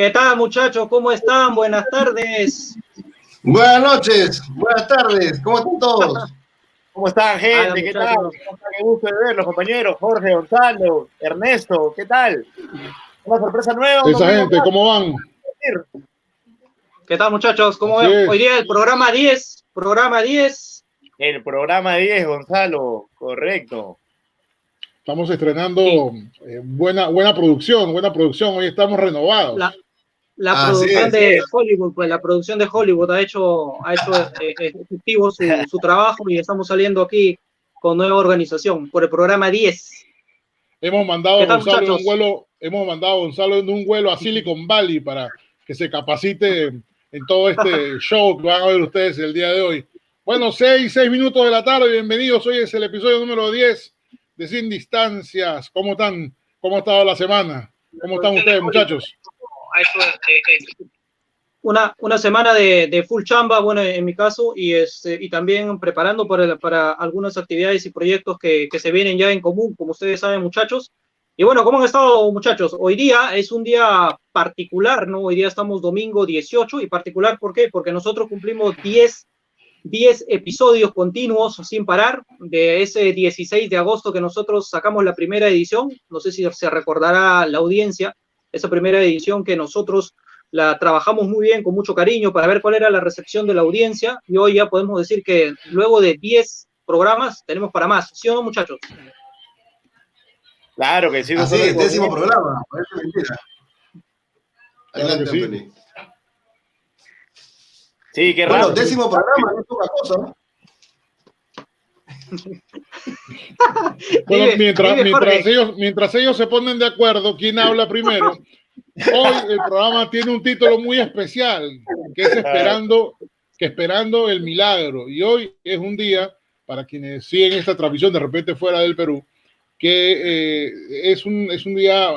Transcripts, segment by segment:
¿Qué tal, muchachos? ¿Cómo están? Buenas tardes. Buenas noches, buenas tardes, ¿cómo están todos? ¿Cómo están, gente? ¿Qué tal? ¿Cómo están? Qué gusto de verlos, compañeros. Jorge, Gonzalo, Ernesto, ¿qué tal? Una sorpresa nueva. Esa gente, ¿cómo van? ¿Qué tal, muchachos? ¿Cómo ven? Hoy día el programa 10. Programa 10. El programa 10, Gonzalo, correcto. Estamos estrenando buena producción. Hoy estamos renovados. La producción de Hollywood, pues la producción de Hollywood ha hecho efectivo su trabajo y estamos saliendo aquí con nueva organización por el programa 10. Hemos mandado a Gonzalo en un vuelo a Silicon Valley para que se capacite en todo este show que van a ver ustedes el día de hoy. Bueno, 6 minutos de la tarde, bienvenidos. Hoy es el episodio número 10 de Sin Distancias. ¿Cómo están? ¿Cómo ha estado la semana? ¿Cómo están ustedes, muchachos? Una semana de full chamba, bueno, en mi caso, y también preparando para algunas actividades y proyectos que se vienen ya en común, como ustedes saben, muchachos. Y bueno, ¿cómo han estado, muchachos? Hoy día es un día particular, ¿no? Hoy día estamos domingo 18, y particular, ¿por qué? Porque nosotros cumplimos 10 episodios continuos sin parar, de ese 16 de agosto que nosotros sacamos la primera edición. No sé si se recordará la audiencia, esa primera edición que nosotros la trabajamos muy bien, con mucho cariño, para ver cuál era la recepción de la audiencia, y hoy ya podemos decir que luego de 10 programas tenemos para más, ¿sí o no, muchachos? Claro que sí. Así es, 10º programa, parece mentira. Adelante, claro Anthony. Sí, qué raro. Bueno, 10º programa, no es poca cosa, ¿no? Bueno, mientras ellos se ponen de acuerdo, ¿quién habla primero? Hoy el programa tiene un título muy especial, que es Esperando el Milagro. Y hoy es un día, para quienes siguen esta transmisión de repente fuera del Perú, que es un día,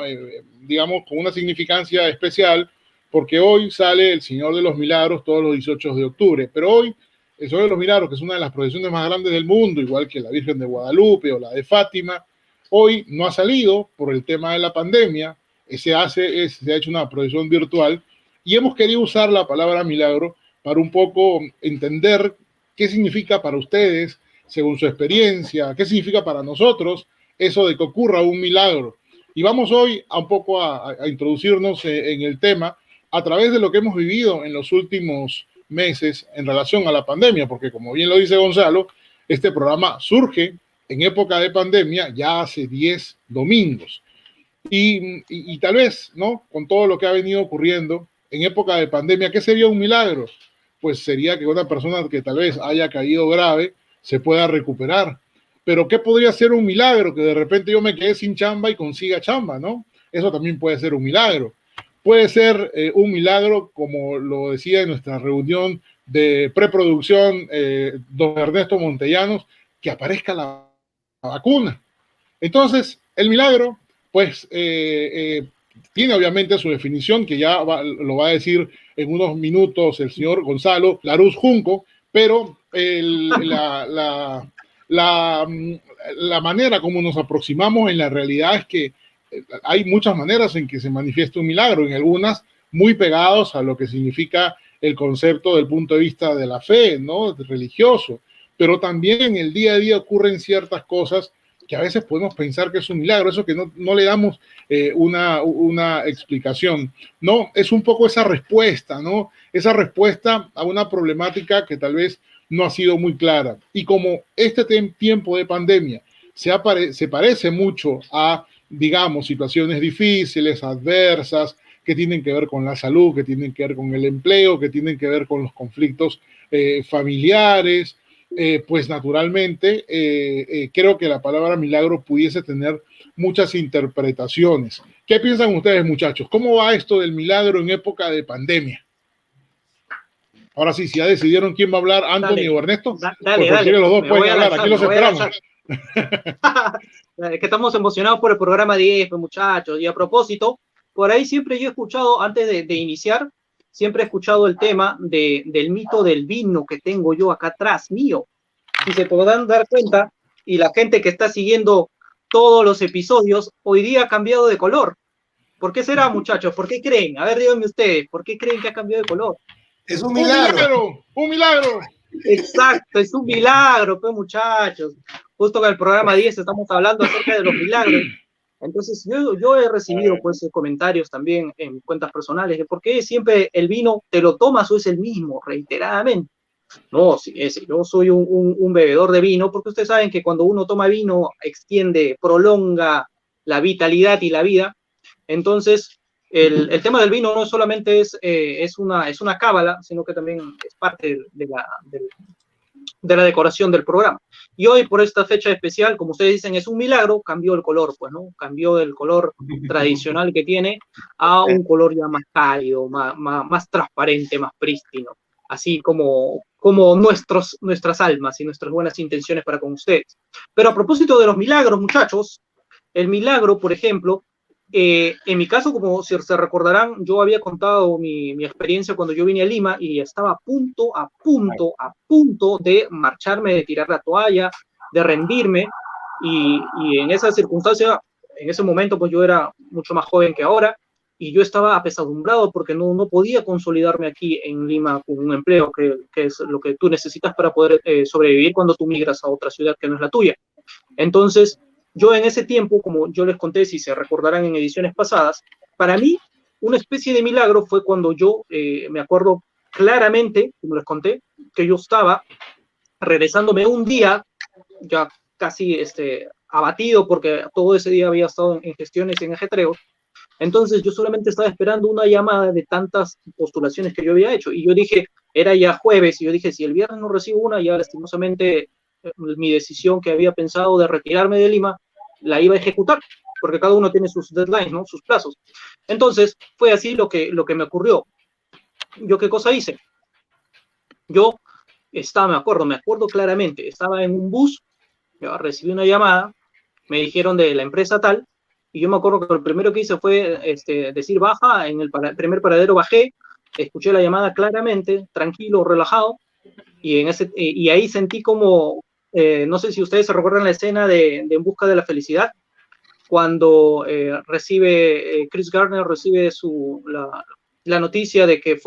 digamos, con una significancia especial, porque hoy sale el Señor de los Milagros todos los 18 de octubre. Pero hoy, el Señor de los Milagros, que es una de las procesiones más grandes del mundo, igual que la Virgen de Guadalupe o la de Fátima, hoy no ha salido por el tema de la pandemia. Se ha hecho una procesión virtual y hemos querido usar la palabra milagro para un poco entender qué significa para ustedes, según su experiencia, qué significa para nosotros eso de que ocurra un milagro. Y vamos hoy un poco a introducirnos en el tema a través de lo que hemos vivido en los últimos meses en relación a la pandemia, porque como bien lo dice Gonzalo, este programa surge en época de pandemia ya hace 10 domingos. Y tal vez, ¿no? Con todo lo que ha venido ocurriendo en época de pandemia, ¿qué sería un milagro? Pues sería que una persona que tal vez haya caído grave se pueda recuperar. Pero ¿qué podría ser un milagro? Que de repente yo me quedé sin chamba y consiga chamba, ¿no? Eso también puede ser un milagro. Puede ser un milagro, como lo decía en nuestra reunión de preproducción, don Ernesto Montellanos, que aparezca la vacuna. Entonces, el milagro pues tiene obviamente su definición, que ya lo va a decir en unos minutos el señor Gonzalo Laruz Junco, pero la manera como nos aproximamos en la realidad es que hay muchas maneras en que se manifiesta un milagro, en algunas muy pegados a lo que significa el concepto del punto de vista de la fe, ¿no? Religioso, pero también en el día a día ocurren ciertas cosas que a veces podemos pensar que es un milagro, eso que no le damos una explicación. No, es un poco esa respuesta, ¿no? Esa respuesta a una problemática que tal vez no ha sido muy clara. Y como este tiempo de pandemia se parece mucho a, digamos, situaciones difíciles, adversas, que tienen que ver con la salud, que tienen que ver con el empleo, que tienen que ver con los conflictos familiares, pues naturalmente creo que la palabra milagro pudiese tener muchas interpretaciones. ¿Qué piensan ustedes, muchachos? ¿Cómo va esto del milagro en época de pandemia? Ahora sí, si ya decidieron quién va a hablar, Anthony o Ernesto, dale, los dos pueden hablar, aquí los esperamos. Es que estamos emocionados por el programa 10, pues, muchachos. Y a propósito, por ahí siempre yo he escuchado, antes de iniciar, siempre he escuchado el tema del mito del vino que tengo yo acá atrás mío. Si se podrán dar cuenta, y la gente que está siguiendo todos los episodios, hoy día ha cambiado de color. ¿Por qué será, muchachos? ¿Por qué creen? A ver, díganme ustedes, ¿por qué creen que ha cambiado de color? Es un milagro. ¡Un milagro! Exacto, es un milagro, pues, muchachos. Justo en el programa 10 estamos hablando acerca de los milagros. Entonces, yo he recibido pues comentarios también en cuentas personales de por qué siempre el vino te lo tomas o es el mismo, reiteradamente. No, yo soy un bebedor de vino, porque ustedes saben que cuando uno toma vino extiende, prolonga la vitalidad y la vida. Entonces, el tema del vino no solamente es una cábala, sino que también es parte de la decoración del programa. Y hoy, por esta fecha especial, como ustedes dicen, es un milagro, cambió el color, pues, ¿no? Cambió del color tradicional que tiene a un color ya más cálido, más transparente, más prístino, así como nuestras almas y nuestras buenas intenciones para con ustedes. Pero a propósito de los milagros, muchachos, el milagro, por ejemplo, en mi caso, como si se recordarán, yo había contado mi experiencia cuando yo vine a Lima y estaba a punto de marcharme, de tirar la toalla, de rendirme, y en esa circunstancia, en ese momento, pues yo era mucho más joven que ahora, y yo estaba apesadumbrado porque no podía consolidarme aquí en Lima con un empleo, que es lo que tú necesitas para poder sobrevivir cuando tú migras a otra ciudad que no es la tuya. Entonces, yo en ese tiempo, como yo les conté, si se recordarán en ediciones pasadas, para mí una especie de milagro fue cuando yo me acuerdo claramente, como les conté, que yo estaba regresándome un día, ya casi abatido porque todo ese día había estado en gestiones, en ajetreos. Entonces yo solamente estaba esperando una llamada de tantas postulaciones que yo había hecho, y yo dije, era ya jueves, y yo dije, si el viernes no recibo una, ya lastimosamente mi decisión que había pensado de retirarme de Lima la iba a ejecutar, porque cada uno tiene sus deadlines, ¿no? Sus plazos. Entonces fue así lo que me ocurrió. ¿Yo qué cosa hice? Yo me acuerdo claramente, estaba en un bus, yo recibí una llamada, me dijeron de la empresa tal, y yo me acuerdo que lo primero que hice fue decir baja, en el primer paradero bajé, escuché la llamada claramente, tranquilo, relajado, y ahí sentí como, no sé si ustedes se recuerdan la escena de En busca de la felicidad, cuando Chris Gardner recibe la noticia de que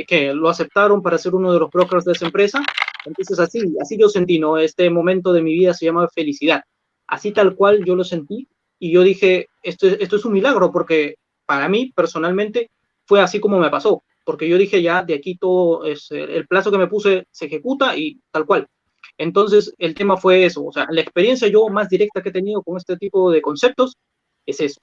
que lo aceptaron para ser uno de los brokers de esa empresa. Entonces así yo sentí, ¿no? Este momento de mi vida se llama felicidad. Así tal cual yo lo sentí, y yo dije, esto es un milagro, porque para mí personalmente fue así como me pasó, porque yo dije, ya de aquí todo el plazo que me puse se ejecuta y tal cual. Entonces el tema fue eso, o sea, la experiencia yo más directa que he tenido con este tipo de conceptos es eso.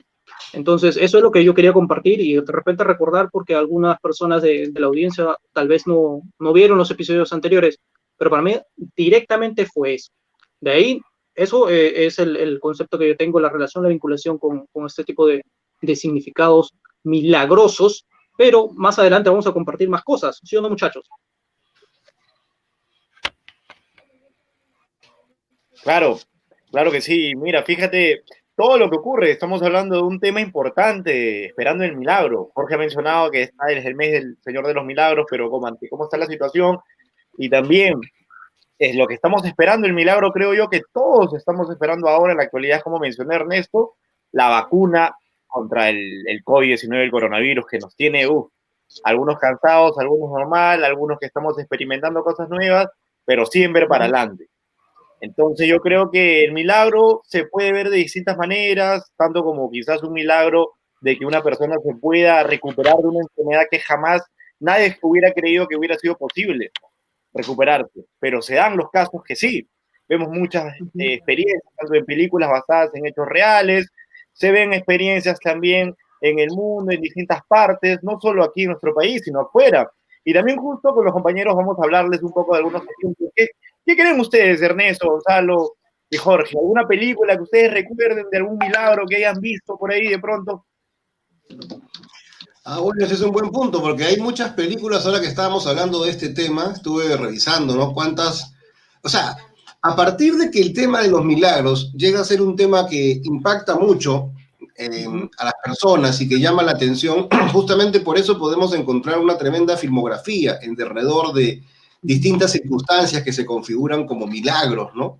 Entonces eso es lo que yo quería compartir y de repente recordar, porque algunas personas de la audiencia tal vez no vieron los episodios anteriores, pero para mí directamente fue eso. De ahí, eso es el concepto que yo tengo, la relación, la vinculación con este tipo de significados milagrosos, pero más adelante vamos a compartir más cosas, ¿sí o no, muchachos? Claro, claro que sí. Mira, fíjate, todo lo que ocurre, estamos hablando de un tema importante, esperando el milagro. Jorge ha mencionado que está es el mes del Señor de los Milagros, pero cómo está la situación, y también es lo que estamos esperando, el milagro, creo yo, que todos estamos esperando ahora en la actualidad, como mencioné Ernesto, la vacuna contra el COVID-19, el coronavirus, que nos tiene, algunos cansados, algunos normal, algunos que estamos experimentando cosas nuevas, pero siempre para adelante. Entonces yo creo que el milagro se puede ver de distintas maneras, tanto como quizás un milagro de que una persona se pueda recuperar de una enfermedad que jamás nadie hubiera creído que hubiera sido posible recuperarse, pero se dan los casos que sí. Vemos muchas experiencias, tanto en películas basadas en hechos reales, se ven experiencias también en el mundo, en distintas partes, no solo aquí en nuestro país, sino afuera. Y también justo con los compañeros vamos a hablarles un poco de algunos ejemplos. ¿Qué creen ustedes, Ernesto, Gonzalo y Jorge? ¿Alguna película que ustedes recuerden de algún milagro que hayan visto por ahí de pronto? Bueno, ese es un buen punto, porque hay muchas películas, ahora que estábamos hablando de este tema, estuve revisando, ¿no? O sea, a partir de que el tema de los milagros llega a ser un tema que impacta mucho a las personas y que llama la atención, justamente por eso podemos encontrar una tremenda filmografía alrededor de distintas circunstancias que se configuran como milagros, ¿no?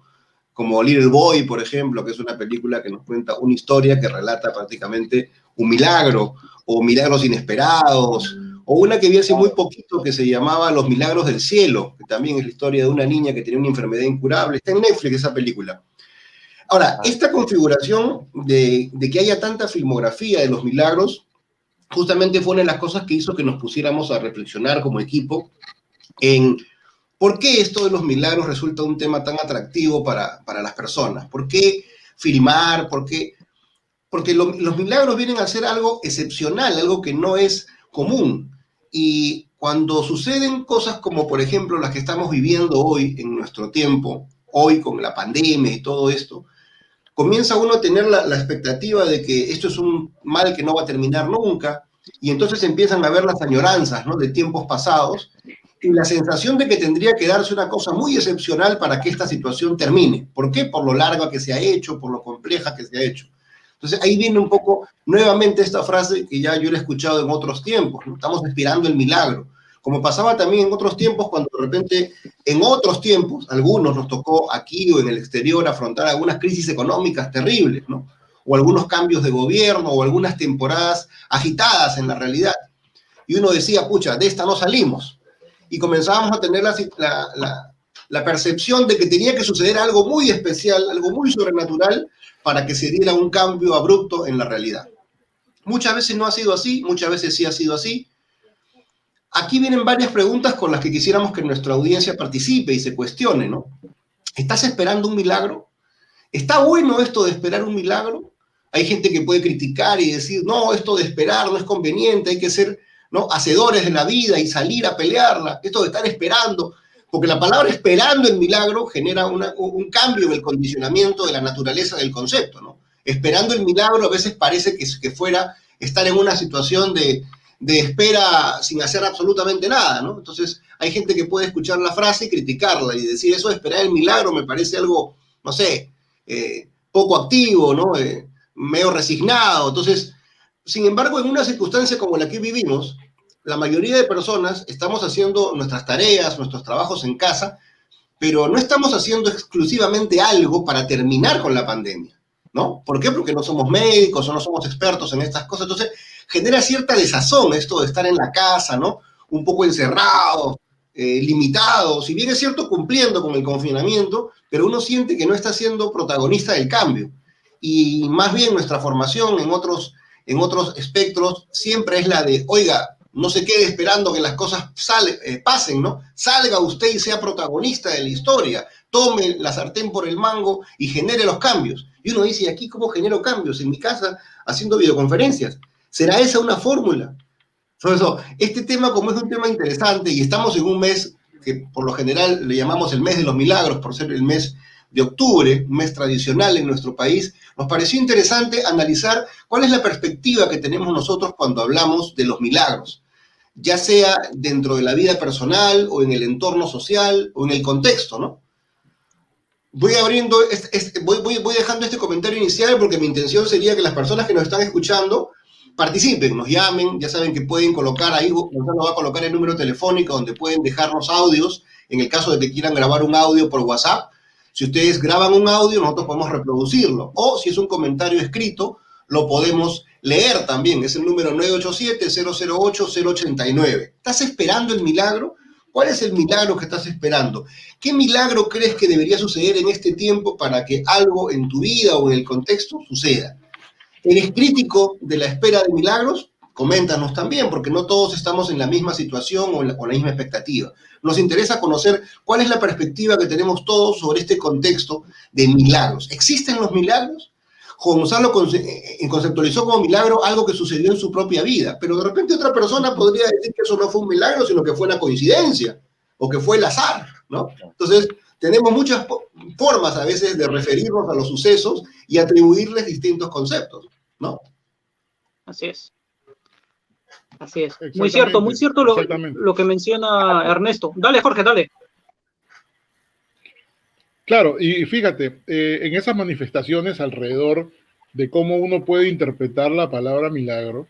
Como Little Boy, por ejemplo, que es una película que nos cuenta una historia que relata prácticamente un milagro, o milagros inesperados, o una que vi hace muy poquito que se llamaba Los Milagros del Cielo, que también es la historia de una niña que tenía una enfermedad incurable. Está en Netflix esa película. Ahora, esta configuración de que haya tanta filmografía de los milagros, justamente fue una de las cosas que hizo que nos pusiéramos a reflexionar como equipo en por qué esto de los milagros resulta un tema tan atractivo para las personas. ¿Por qué filmar? Porque los milagros vienen a ser algo excepcional, algo que no es común. Y cuando suceden cosas como, por ejemplo, las que estamos viviendo hoy en nuestro tiempo, hoy con la pandemia y todo esto, comienza uno a tener la expectativa de que esto es un mal que no va a terminar nunca, y entonces empiezan a ver las añoranzas, ¿no?, de tiempos pasados, y la sensación de que tendría que darse una cosa muy excepcional para que esta situación termine. ¿Por qué? Por lo larga que se ha hecho, por lo compleja que se ha hecho. Entonces ahí viene un poco nuevamente esta frase que ya yo la he escuchado en otros tiempos, ¿no? Estamos esperando el milagro. Como pasaba también en otros tiempos, cuando de repente, en otros tiempos, algunos nos tocó aquí o en el exterior afrontar algunas crisis económicas terribles, ¿no? O algunos cambios de gobierno, o algunas temporadas agitadas en la realidad. Y uno decía, pucha, de esta no salimos. Y comenzábamos a tener la percepción de que tenía que suceder algo muy especial, algo muy sobrenatural, para que se diera un cambio abrupto en la realidad. Muchas veces no ha sido así, muchas veces sí ha sido así. Aquí vienen varias preguntas con las que quisiéramos que nuestra audiencia participe y se cuestione, ¿no? ¿Estás esperando un milagro? ¿Está bueno esto de esperar un milagro? Hay gente que puede criticar y decir, no, esto de esperar no es conveniente, hay que ser, ¿no?, hacedores de la vida y salir a pelearla. Esto de estar esperando, porque la palabra esperando el milagro genera un cambio en el condicionamiento de la naturaleza del concepto, ¿no? Esperando el milagro a veces parece que fuera estar en una situación de espera sin hacer absolutamente nada, ¿no? Entonces hay gente que puede escuchar la frase y criticarla y decir, eso de esperar el milagro me parece algo, no sé, poco activo, ¿no? Medio resignado. Entonces, sin embargo, en una circunstancia como la que vivimos, la mayoría de personas estamos haciendo nuestras tareas, nuestros trabajos en casa, pero no estamos haciendo exclusivamente algo para terminar con la pandemia, ¿no? ¿Por qué? Porque no somos médicos o no somos expertos en estas cosas. Entonces, genera cierta desazón esto de estar en la casa, ¿no? Un poco encerrados, limitados, si bien es cierto cumpliendo con el confinamiento, pero uno siente que no está siendo protagonista del cambio. Y más bien nuestra formación en otros espectros siempre es la de, oiga, no se quede esperando que las cosas pasen, ¿no? Salga usted y sea protagonista de la historia, tome la sartén por el mango y genere los cambios. Y uno dice, ¿y aquí cómo genero cambios? En mi casa, haciendo videoconferencias. ¿Será esa una fórmula? Por eso, este tema, como es un tema interesante y estamos en un mes que por lo general le llamamos el mes de los milagros, por ser el mes de octubre, un mes tradicional en nuestro país, nos pareció interesante analizar cuál es la perspectiva que tenemos nosotros cuando hablamos de los milagros, ya sea dentro de la vida personal o en el entorno social o en el contexto, ¿no? Voy abriendo, voy dejando este comentario inicial porque mi intención sería que las personas que nos están escuchando participen, nos llamen, ya saben que pueden colocar ahí, Gonzalo va a colocar el número telefónico donde pueden dejarnos audios, en el caso de que quieran grabar un audio por WhatsApp. Si ustedes graban un audio, nosotros podemos reproducirlo, o si es un comentario escrito, lo podemos leer también, es el número 987-008-089. ¿Estás esperando el milagro? ¿Cuál es el milagro que estás esperando? ¿Qué milagro crees que debería suceder en este tiempo para que algo en tu vida o en el contexto suceda? ¿Eres crítico de la espera de milagros? Coméntanos también, porque no todos estamos en la misma situación o la misma expectativa. Nos interesa conocer cuál es la perspectiva que tenemos todos sobre este contexto de milagros. ¿Existen los milagros? Gonzalo conceptualizó como milagro algo que sucedió en su propia vida, pero de repente otra persona podría decir que eso no fue un milagro, sino que fue una coincidencia o que fue el azar, ¿no? Entonces, tenemos muchas formas a veces de referirnos a los sucesos y atribuirles distintos conceptos, ¿no? Así es. Así es. Muy cierto lo que menciona Ernesto. Dale, Jorge, dale. Claro, y fíjate, en esas manifestaciones alrededor de cómo uno puede interpretar la palabra milagro,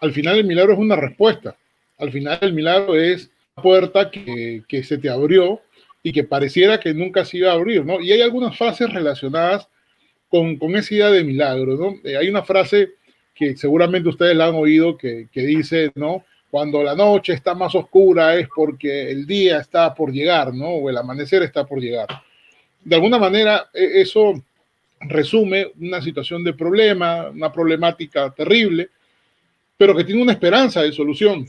al final el milagro es una respuesta. Al final el milagro es una puerta que se te abrió y que pareciera que nunca se iba a abrir, ¿no? Y hay algunas frases relacionadas con esa idea de milagro, ¿no? Hay una frase que seguramente ustedes la han oído, que dice, ¿no? Cuando la noche está más oscura es porque el día está por llegar, ¿no? O el amanecer está por llegar. De alguna manera, eso resume una situación de problema, una problemática terrible, pero que tiene una esperanza de solución.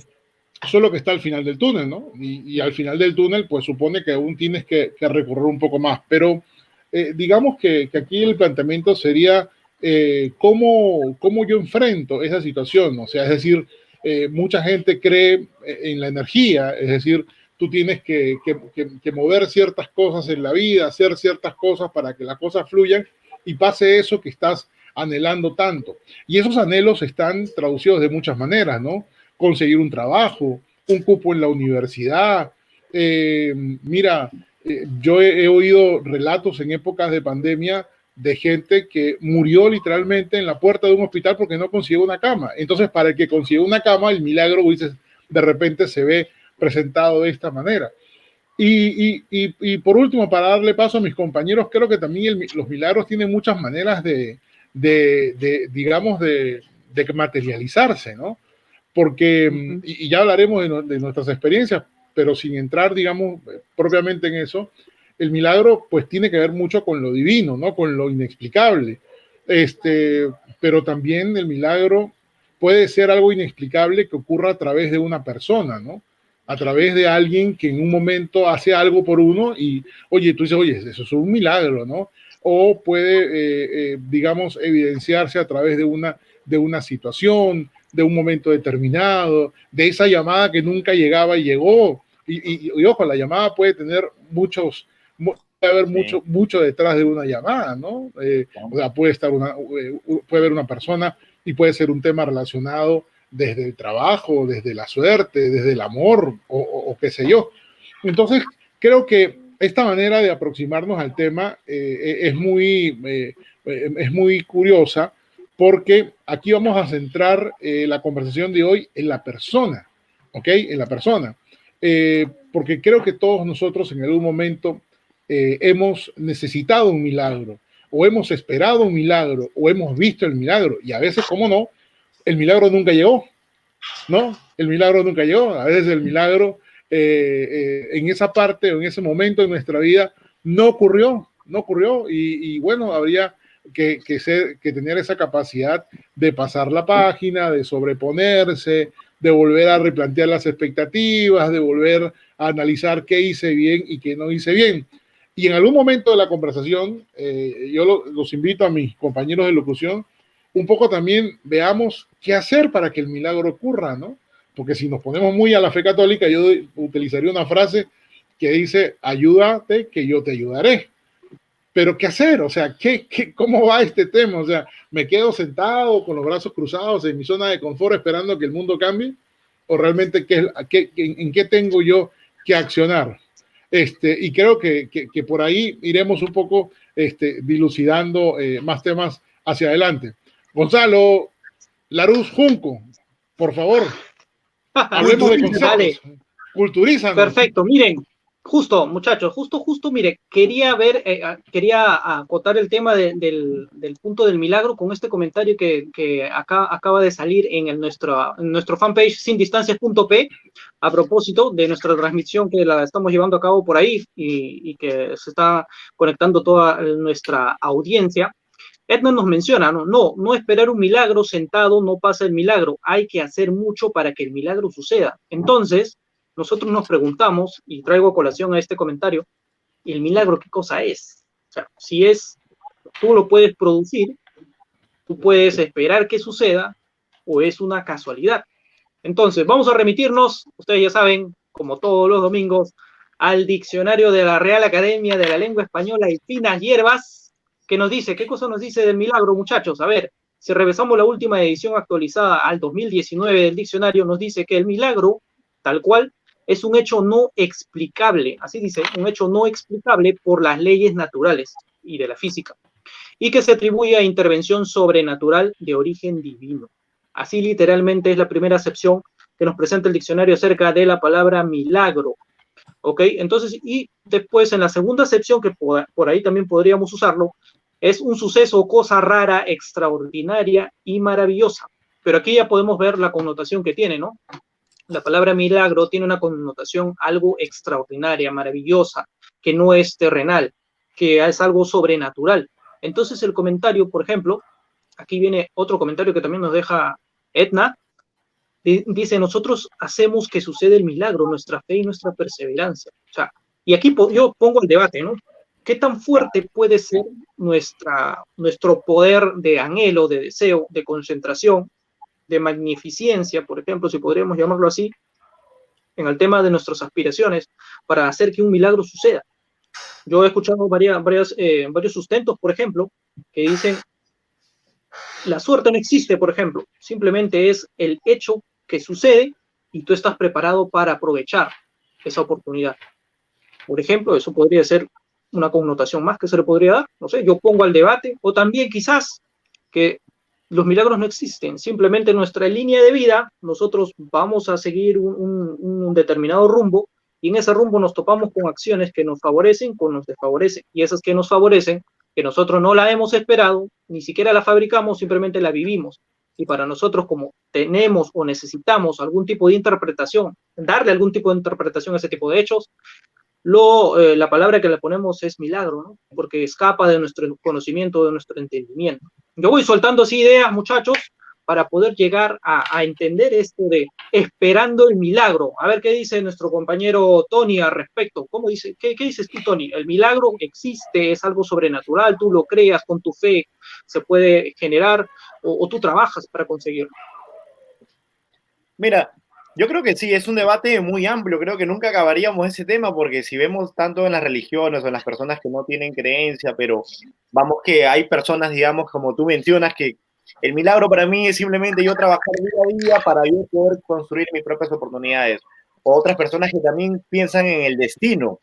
Solo que está al final del túnel, ¿no? Y al final del túnel, pues supone que aún tienes que recorrer un poco más. Pero digamos que aquí el planteamiento sería cómo yo enfrento esa situación. O sea, es decir, mucha gente cree en la energía, es decir, tú tienes que mover ciertas cosas en la vida, hacer ciertas cosas para que las cosas fluyan y pase eso que estás anhelando tanto. Y esos anhelos están traducidos de muchas maneras, ¿no? Conseguir un trabajo, un cupo en la universidad. Mira, yo he oído relatos en épocas de pandemia de gente que murió literalmente en la puerta de un hospital porque no consiguió una cama. Entonces, para el que consiguió una cama, el milagro, dices, de repente se ve presentado de esta manera. Y por último, para darle paso a mis compañeros, creo que también los milagros tienen muchas maneras digamos, de materializarse, ¿no? Porque, y ya hablaremos de nuestras experiencias, pero sin entrar, digamos, propiamente en eso, el milagro pues tiene que ver mucho con lo divino, ¿no? Con lo inexplicable. Pero también el milagro puede ser algo inexplicable que ocurra a través de una persona, ¿no? A través de alguien que en un momento hace algo por uno y, oye, tú dices, oye, eso es un milagro, ¿no? O puede, digamos, evidenciarse a través de una situación, de un momento determinado, de esa llamada que nunca llegaba y llegó. Y ojo, la llamada puede tener puede haber mucho detrás de una llamada, ¿no? O sea, puede haber una persona y puede ser un tema relacionado desde el trabajo, desde la suerte, desde el amor o qué sé yo. Entonces, creo que esta manera de aproximarnos al tema es muy curiosa, porque aquí vamos a centrar la conversación de hoy en la persona, ¿ok? En la persona. Porque creo que todos nosotros en algún momento hemos necesitado un milagro, o hemos esperado un milagro, o hemos visto el milagro, y a veces, ¿cómo no? El milagro nunca llegó, ¿no? El milagro nunca llegó. A veces el milagro en esa parte o en ese momento de nuestra vida no ocurrió, y bueno, habría que tener esa capacidad de pasar la página, de sobreponerse, de volver a replantear las expectativas, de volver a analizar qué hice bien y qué no hice bien. Y en algún momento de la conversación, yo los invito a mis compañeros de locución, un poco también veamos qué hacer para que el milagro ocurra, ¿no? Porque si nos ponemos muy a la fe católica, yo utilizaría una frase que dice, ayúdate que yo te ayudaré. Pero ¿qué hacer? O sea, ¿cómo va este tema? O sea, ¿me quedo sentado con los brazos cruzados en mi zona de confort esperando que el mundo cambie? ¿O realmente en qué tengo yo que accionar? Y creo que por ahí iremos un poco dilucidando más temas hacia adelante. Gonzalo Laruz Junco, por favor, hablemos de conceptos. Vale. Culturízanos. Perfecto, miren, justo, muchachos, justo, mire, quería acotar el tema del punto del milagro con este comentario que acaba de salir en nuestro fanpage sindistancias.p a propósito de nuestra transmisión que la estamos llevando a cabo por ahí y que se está conectando toda nuestra audiencia. Edna nos menciona, no esperar un milagro sentado no pasa el milagro, hay que hacer mucho para que el milagro suceda. Entonces, nosotros nos preguntamos, y traigo a colación a este comentario, ¿el milagro qué cosa es? O sea, si tú lo puedes producir, tú puedes esperar que suceda, o es una casualidad. Entonces, vamos a remitirnos, ustedes ya saben, como todos los domingos, al diccionario de la Real Academia de la Lengua Española y Finas Hierbas, que nos dice, ¿qué cosa nos dice del milagro, muchachos? A ver, si revisamos la última edición actualizada al 2019 del diccionario, nos dice que el milagro, tal cual, es un hecho no explicable, así dice, un hecho no explicable por las leyes naturales y de la física, y que se atribuye a intervención sobrenatural de origen divino. Así literalmente es la primera acepción que nos presenta el diccionario acerca de la palabra milagro. ¿Ok? Entonces, y después en la segunda acepción, que por ahí también podríamos usarlo, es un suceso o cosa rara, extraordinaria y maravillosa. Pero aquí ya podemos ver la connotación que tiene, ¿no? La palabra milagro tiene una connotación algo extraordinaria, maravillosa, que no es terrenal, que es algo sobrenatural. Entonces el comentario, por ejemplo, aquí viene otro comentario que también nos deja Edna, dice, nosotros hacemos que suceda el milagro, nuestra fe y nuestra perseverancia. O sea, y aquí yo pongo el debate, ¿no? ¿Qué tan fuerte puede ser nuestro poder de anhelo, de deseo, de concentración, de magnificencia, por ejemplo, si podríamos llamarlo así, en el tema de nuestras aspiraciones, para hacer que un milagro suceda? Yo he escuchado varios sustentos, por ejemplo, que dicen, la suerte no existe, por ejemplo, simplemente es el hecho que sucede y tú estás preparado para aprovechar esa oportunidad. Por ejemplo, eso podría ser una connotación más que se le podría dar, no sé, yo pongo al debate, o también quizás que los milagros no existen, simplemente nuestra línea de vida, nosotros vamos a seguir un determinado rumbo, y en ese rumbo nos topamos con acciones que nos favorecen, con nos desfavorecen, y esas que nos favorecen, que nosotros no la hemos esperado, ni siquiera la fabricamos, simplemente la vivimos. Y para nosotros, como tenemos o necesitamos algún tipo de interpretación, darle algún tipo de interpretación a ese tipo de hechos, la palabra que le ponemos es milagro, ¿no? Porque escapa de nuestro conocimiento, de nuestro entendimiento. Yo voy soltando así ideas, muchachos, para poder llegar a entender esto de esperando el milagro. A ver qué dice nuestro compañero Tony al respecto. ¿Cómo dice? ¿Qué dices tú, Tony? El milagro existe, es algo sobrenatural, tú lo creas con tu fe, se puede generar, o tú trabajas para conseguirlo. Mira, yo creo que sí, es un debate muy amplio, creo que nunca acabaríamos ese tema, porque si vemos tanto en las religiones o en las personas que no tienen creencia, pero vamos que hay personas, digamos, como tú mencionas, que el milagro para mí es simplemente yo trabajar día a día para yo poder construir mis propias oportunidades. O otras personas que también piensan en el destino.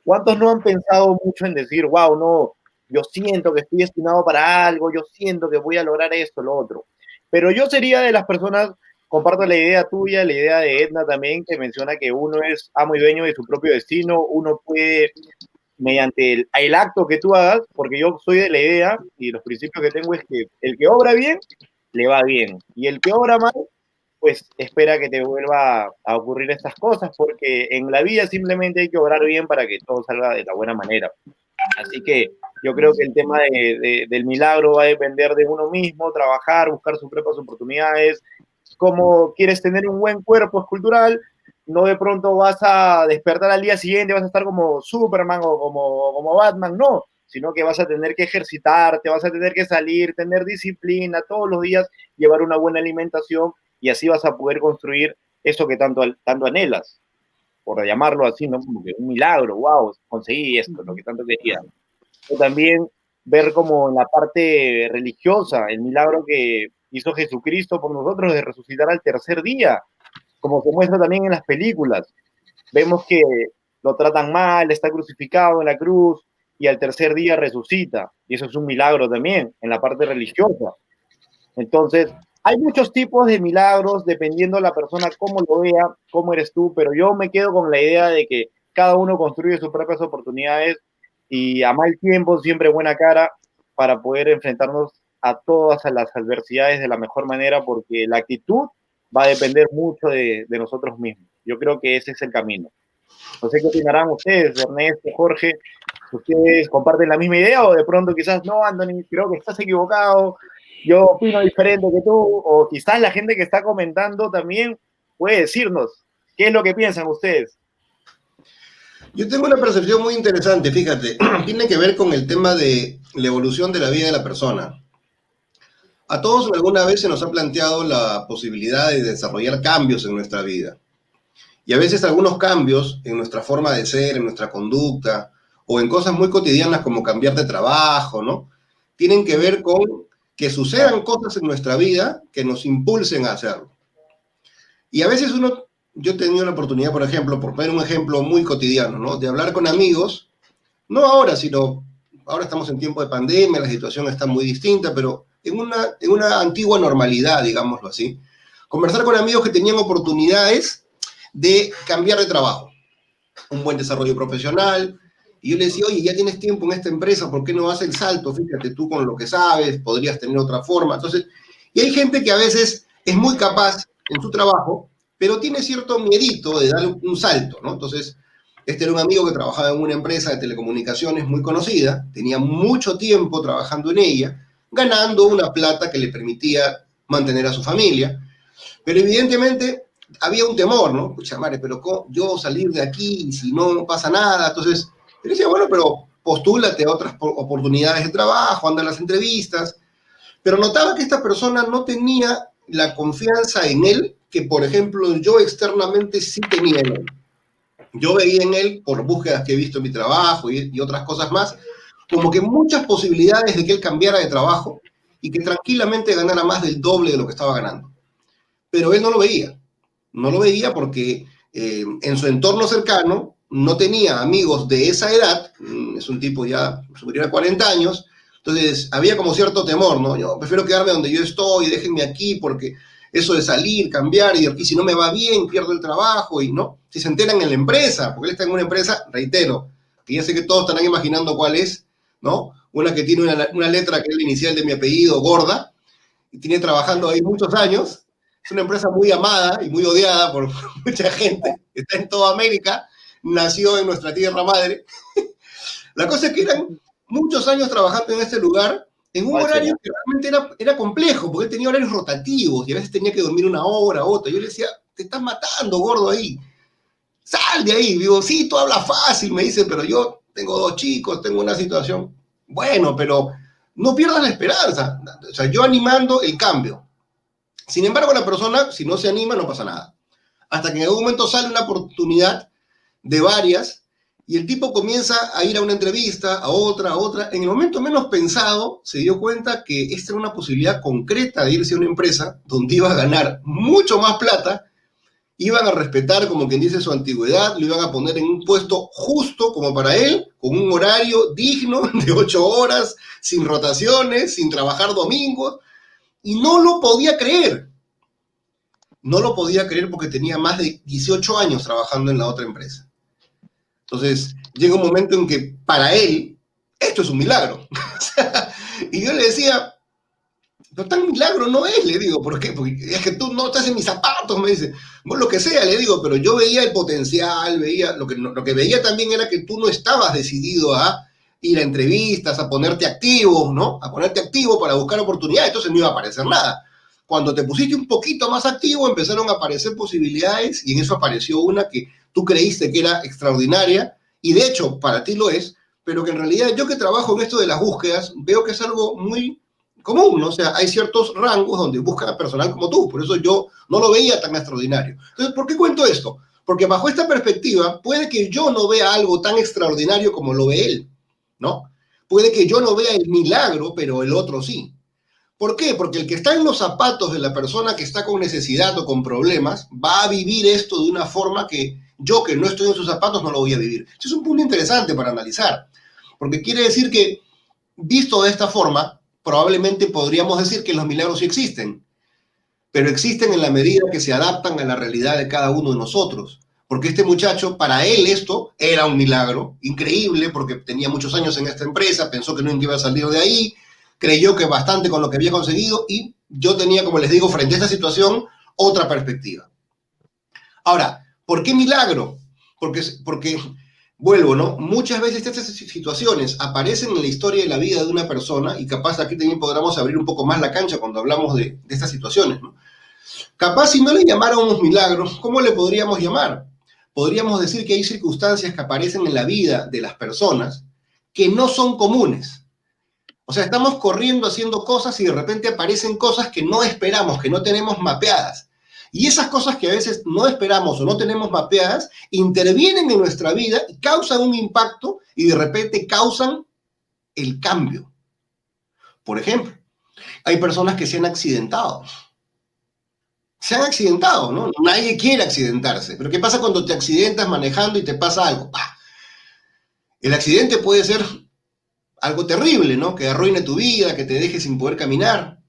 ¿Cuántos no han pensado mucho en decir, wow, no, yo siento que estoy destinado para algo, yo siento que voy a lograr esto, lo otro? Pero yo sería de las personas, comparto la idea tuya, la idea de Edna también, que menciona que uno es amo y dueño de su propio destino, uno puede, mediante el acto que tú hagas, porque yo soy de la idea y los principios que tengo es que el que obra bien, le va bien, y el que obra mal, pues espera que te vuelva a ocurrir estas cosas, porque en la vida simplemente hay que obrar bien para que todo salga de la buena manera. Así que yo creo que el tema del milagro va a depender de uno mismo, trabajar, buscar sus propias oportunidades. Como quieres tener un buen cuerpo escultural, no de pronto vas a despertar al día siguiente, vas a estar como Superman o como Batman, no, sino que vas a tener que ejercitarte, vas a tener que salir, tener disciplina todos los días, llevar una buena alimentación, y así vas a poder construir eso que tanto anhelas, por llamarlo así, ¿no? Como que un milagro, wow, conseguí esto, lo que tanto quería. O también ver como en la parte religiosa, el milagro que hizo Jesucristo por nosotros de resucitar al tercer día, como se muestra también en las películas. Vemos que lo tratan mal, está crucificado en la cruz y al tercer día resucita, y eso es un milagro también en la parte religiosa. Entonces, hay muchos tipos de milagros dependiendo de la persona cómo lo vea, cómo eres tú, pero yo me quedo con la idea de que cada uno construye sus propias oportunidades y a mal tiempo, siempre buena cara, para poder enfrentarnos a todas las adversidades de la mejor manera, porque la actitud va a depender mucho de nosotros mismos. Yo creo que ese es el camino. No sé qué opinarán ustedes, Ernesto, Jorge. ¿Ustedes comparten la misma idea o de pronto quizás no, Anthony, creo que estás equivocado, yo opino diferente que tú, o quizás la gente que está comentando también puede decirnos qué es lo que piensan ustedes? Yo tengo una percepción muy interesante, fíjate, tiene que ver con el tema de la evolución de la vida de la persona. A todos alguna vez se nos ha planteado la posibilidad de desarrollar cambios en nuestra vida. Y a veces algunos cambios en nuestra forma de ser, en nuestra conducta, o en cosas muy cotidianas como cambiar de trabajo, ¿no? Tienen que ver con que sucedan cosas en nuestra vida que nos impulsen a hacerlo. Y a veces yo he tenido la oportunidad, por ejemplo, por poner un ejemplo muy cotidiano, ¿no? De hablar con amigos, no ahora, sino ahora estamos en tiempo de pandemia, la situación está muy distinta, pero en una antigua normalidad, digámoslo así. Conversar con amigos que tenían oportunidades de cambiar de trabajo, un buen desarrollo profesional, y yo le decía, oye, ya tienes tiempo en esta empresa, ¿por qué no haces el salto? Fíjate, tú con lo que sabes, podrías tener otra forma. Entonces, y hay gente que a veces es muy capaz en su trabajo, pero tiene cierto miedito de dar un salto, ¿no? Entonces, este era un amigo que trabajaba en una empresa de telecomunicaciones muy conocida, tenía mucho tiempo trabajando en ella, ganando una plata que le permitía mantener a su familia, pero evidentemente había un temor, ¿no? Pucha madre, pero ¿cómo yo salir de aquí si no pasa nada? Entonces, él decía, bueno, pero postúlate a otras oportunidades de trabajo, anda a las entrevistas, pero notaba que esta persona no tenía la confianza en él que, por ejemplo, yo externamente sí tenía en él. Yo veía en él, por búsquedas que he visto en mi trabajo y otras cosas más, como que muchas posibilidades de que él cambiara de trabajo y que tranquilamente ganara más del doble de lo que estaba ganando. Pero él no lo veía. No lo veía porque en su entorno cercano no tenía amigos de esa edad, es un tipo ya superior a 40 años, entonces había como cierto temor, ¿no? Yo prefiero quedarme donde yo estoy, déjenme aquí porque eso de salir, cambiar, y si no me va bien, pierdo el trabajo, y no, si se enteran en la empresa, porque él está en una empresa, reitero, que ya sé que todos estarán imaginando cuál es, ¿no? Una que tiene una letra que es la inicial de mi apellido, Gorda, y tiene trabajando ahí muchos años, es una empresa muy amada y muy odiada por mucha gente, está en toda América, nació en nuestra tierra madre. La cosa es que eran muchos años trabajando en este lugar, en un horario que realmente era complejo, porque él tenía horarios rotativos y a veces tenía que dormir una hora, otra. Yo le decía, te estás matando, gordo, ahí. Sal de ahí. Digo, sí, tú hablas fácil, me dice, pero yo tengo 2 chicos, tengo una situación. Bueno, pero no pierdas la esperanza. O sea, yo animando el cambio. Sin embargo, la persona, si no se anima, no pasa nada. Hasta que en algún momento sale una oportunidad de varias, y el tipo comienza a ir a una entrevista, a otra. En el momento menos pensado, se dio cuenta que esta era una posibilidad concreta de irse a una empresa donde iba a ganar mucho más plata, iban a respetar, como quien dice, su antigüedad, lo iban a poner en un puesto justo como para él, con un horario digno de 8 horas, sin rotaciones, sin trabajar domingos, y no lo podía creer. No lo podía creer porque tenía más de 18 años trabajando en la otra empresa. Entonces, llega un momento en que para él, esto es un milagro. Y yo le decía, pero tan milagro no es, le digo, ¿por qué? Porque es que tú no estás en mis zapatos, me dice. Bueno, lo que sea, le digo, pero yo veía el potencial, lo que veía también era que tú no estabas decidido a ir a entrevistas, a ponerte activo, ¿no? A ponerte activo para buscar oportunidades, entonces no iba a aparecer nada. Cuando te pusiste un poquito más activo, empezaron a aparecer posibilidades y en eso apareció una que tú creíste que era extraordinaria y de hecho para ti lo es, pero que en realidad yo que trabajo en esto de las búsquedas veo que es algo muy común, ¿no? O sea, hay ciertos rangos donde buscan personal como tú, por eso yo no lo veía tan extraordinario. Entonces, ¿por qué cuento esto? Porque bajo esta perspectiva puede que yo no vea algo tan extraordinario como lo ve él, ¿no? Puede que yo no vea el milagro, pero el otro sí. ¿Por qué? Porque el que está en los zapatos de la persona que está con necesidad o con problemas va a vivir esto de una forma que yo, que no estoy en sus zapatos, no lo voy a vivir. Eso es un punto interesante para analizar, porque quiere decir que, visto de esta forma, probablemente podríamos decir que los milagros sí existen, pero existen en la medida que se adaptan a la realidad de cada uno de nosotros. Porque este muchacho, para él esto era un milagro increíble, porque tenía muchos años en esta empresa, pensó que nunca iba a salir de ahí, creyó que bastante con lo que había conseguido y yo tenía, como les digo, frente a esta situación, otra perspectiva. Ahora, ¿por qué milagro? Porque vuelvo, ¿no? Muchas veces estas situaciones aparecen en la historia de la vida de una persona y capaz aquí también podamos abrir un poco más la cancha cuando hablamos de estas situaciones, ¿no? Capaz si no le llamáramos milagros, ¿cómo le podríamos llamar? Podríamos decir que hay circunstancias que aparecen en la vida de las personas que no son comunes. O sea, estamos corriendo haciendo cosas y de repente aparecen cosas que no esperamos, que no tenemos mapeadas. Y esas cosas que a veces no esperamos o no tenemos mapeadas, intervienen en nuestra vida y causan un impacto y de repente causan el cambio. Por ejemplo, hay personas que se han accidentado. Se han accidentado, ¿no? Nadie quiere accidentarse. Pero ¿qué pasa cuando te accidentas manejando y te pasa algo? ¡Pah! El accidente puede ser algo terrible, ¿no? Que arruine tu vida, que te deje sin poder caminar.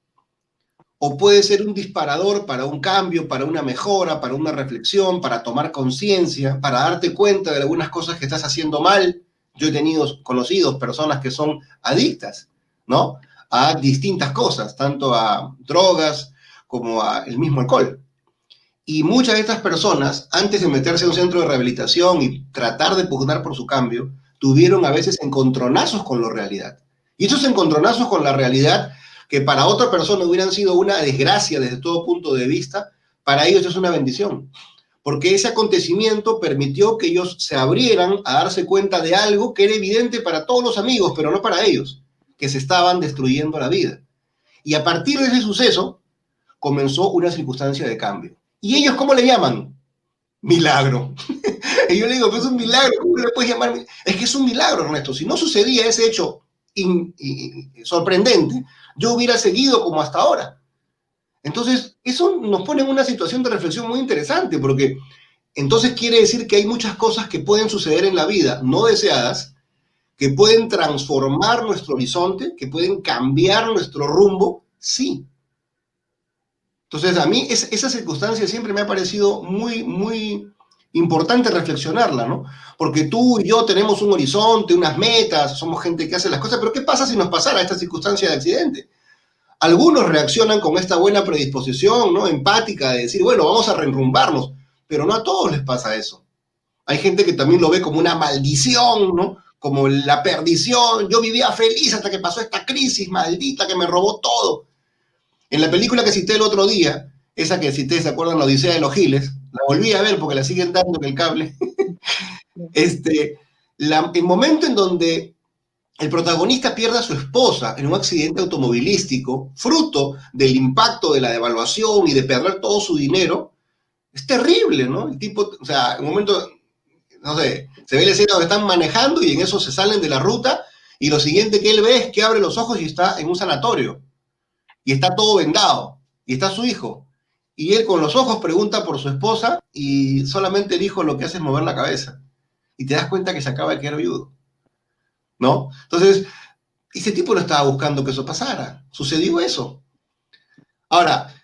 O puede ser un disparador para un cambio, para una mejora, para una reflexión, para tomar conciencia, para darte cuenta de algunas cosas que estás haciendo mal. Yo he tenido conocidos personas que son adictas, ¿no? A distintas cosas, tanto a drogas como el mismo alcohol. Y muchas de estas personas, antes de meterse en un centro de rehabilitación y tratar de pugnar por su cambio, tuvieron a veces encontronazos con la realidad. Y esos encontronazos con la realidad, que para otra persona hubieran sido una desgracia desde todo punto de vista, para ellos es una bendición. Porque ese acontecimiento permitió que ellos se abrieran a darse cuenta de algo que era evidente para todos los amigos, pero no para ellos, que se estaban destruyendo la vida. Y a partir de ese suceso, comenzó una circunstancia de cambio. ¿Y ellos cómo le llaman? Milagro. Y yo le digo, pues es un milagro, ¿cómo le puedes llamar? Es que es un milagro, Ernesto. Si no sucedía ese hecho sorprendente, yo hubiera seguido como hasta ahora. Entonces, eso nos pone en una situación de reflexión muy interesante, porque entonces quiere decir que hay muchas cosas que pueden suceder en la vida, no deseadas, que pueden transformar nuestro horizonte, que pueden cambiar nuestro rumbo, sí. Entonces, a mí esa circunstancia siempre me ha parecido muy, muy importante reflexionarla, ¿no? Porque tú y yo tenemos un horizonte, unas metas, somos gente que hace las cosas, pero ¿qué pasa si nos pasara esta circunstancia de accidente? Algunos reaccionan con esta buena predisposición, ¿no? Empática, de decir, bueno, vamos a reenrumbarnos, pero no a todos les pasa eso. Hay gente que también lo ve como una maldición, ¿no? Como la perdición. Yo vivía feliz hasta que pasó esta crisis maldita que me robó todo. En la película que cité el otro día, esa que cité, ¿se acuerdan? La Odisea de los Giles, la volví a ver porque la siguen dando en el cable. El momento en donde el protagonista pierde a su esposa en un accidente automovilístico, fruto del impacto de la devaluación y de perder todo su dinero, es terrible, ¿no? El tipo, o sea, en un momento, no sé, se ve la escena donde están manejando y en eso se salen de la ruta y lo siguiente que él ve es que abre los ojos y está en un sanatorio. Y está todo vendado, y está su hijo. Y él con los ojos pregunta por su esposa y solamente el hijo lo que hace es mover la cabeza. Y te das cuenta que se acaba de quedar viudo, ¿no? Entonces, ese tipo no estaba buscando que eso pasara. Sucedió eso. Ahora,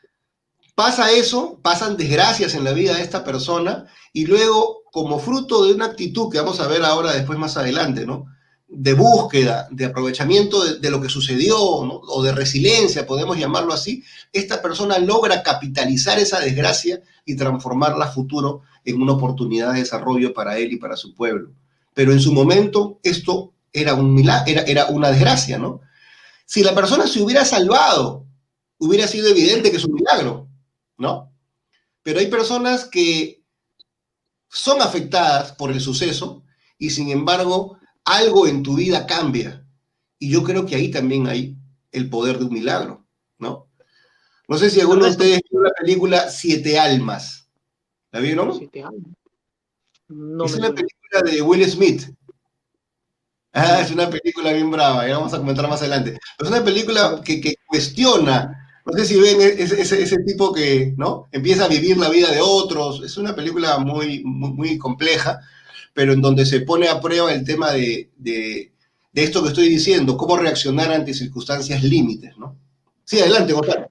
pasa eso, pasan desgracias en la vida de esta persona y luego, como fruto de una actitud que vamos a ver ahora después más adelante, ¿no? De búsqueda, de aprovechamiento de lo que sucedió, ¿no? O de resiliencia, podemos llamarlo así, esta persona logra capitalizar esa desgracia y transformarla a futuro en una oportunidad de desarrollo para él y para su pueblo. Pero en su momento esto era un milagro, era una desgracia, ¿no? Si la persona se hubiera salvado, hubiera sido evidente que es un milagro, ¿no? Pero hay personas que son afectadas por el suceso y sin embargo algo en tu vida cambia. Y yo creo que ahí también hay el poder de un milagro, ¿no? No sé si alguno de ustedes vio la película Siete Almas. ¿La vieron? Siete Almas. No es me una suena. película de Will Smith. Es una película bien brava, ya vamos a comentar más adelante. Pero es una película que cuestiona, no sé si ven ese tipo que, ¿no? Empieza a vivir la vida de otros. Es una película muy, muy, muy compleja, pero en donde se pone a prueba el tema de esto que estoy diciendo, cómo reaccionar ante circunstancias límites, ¿no? Sí, adelante, Gonzalo.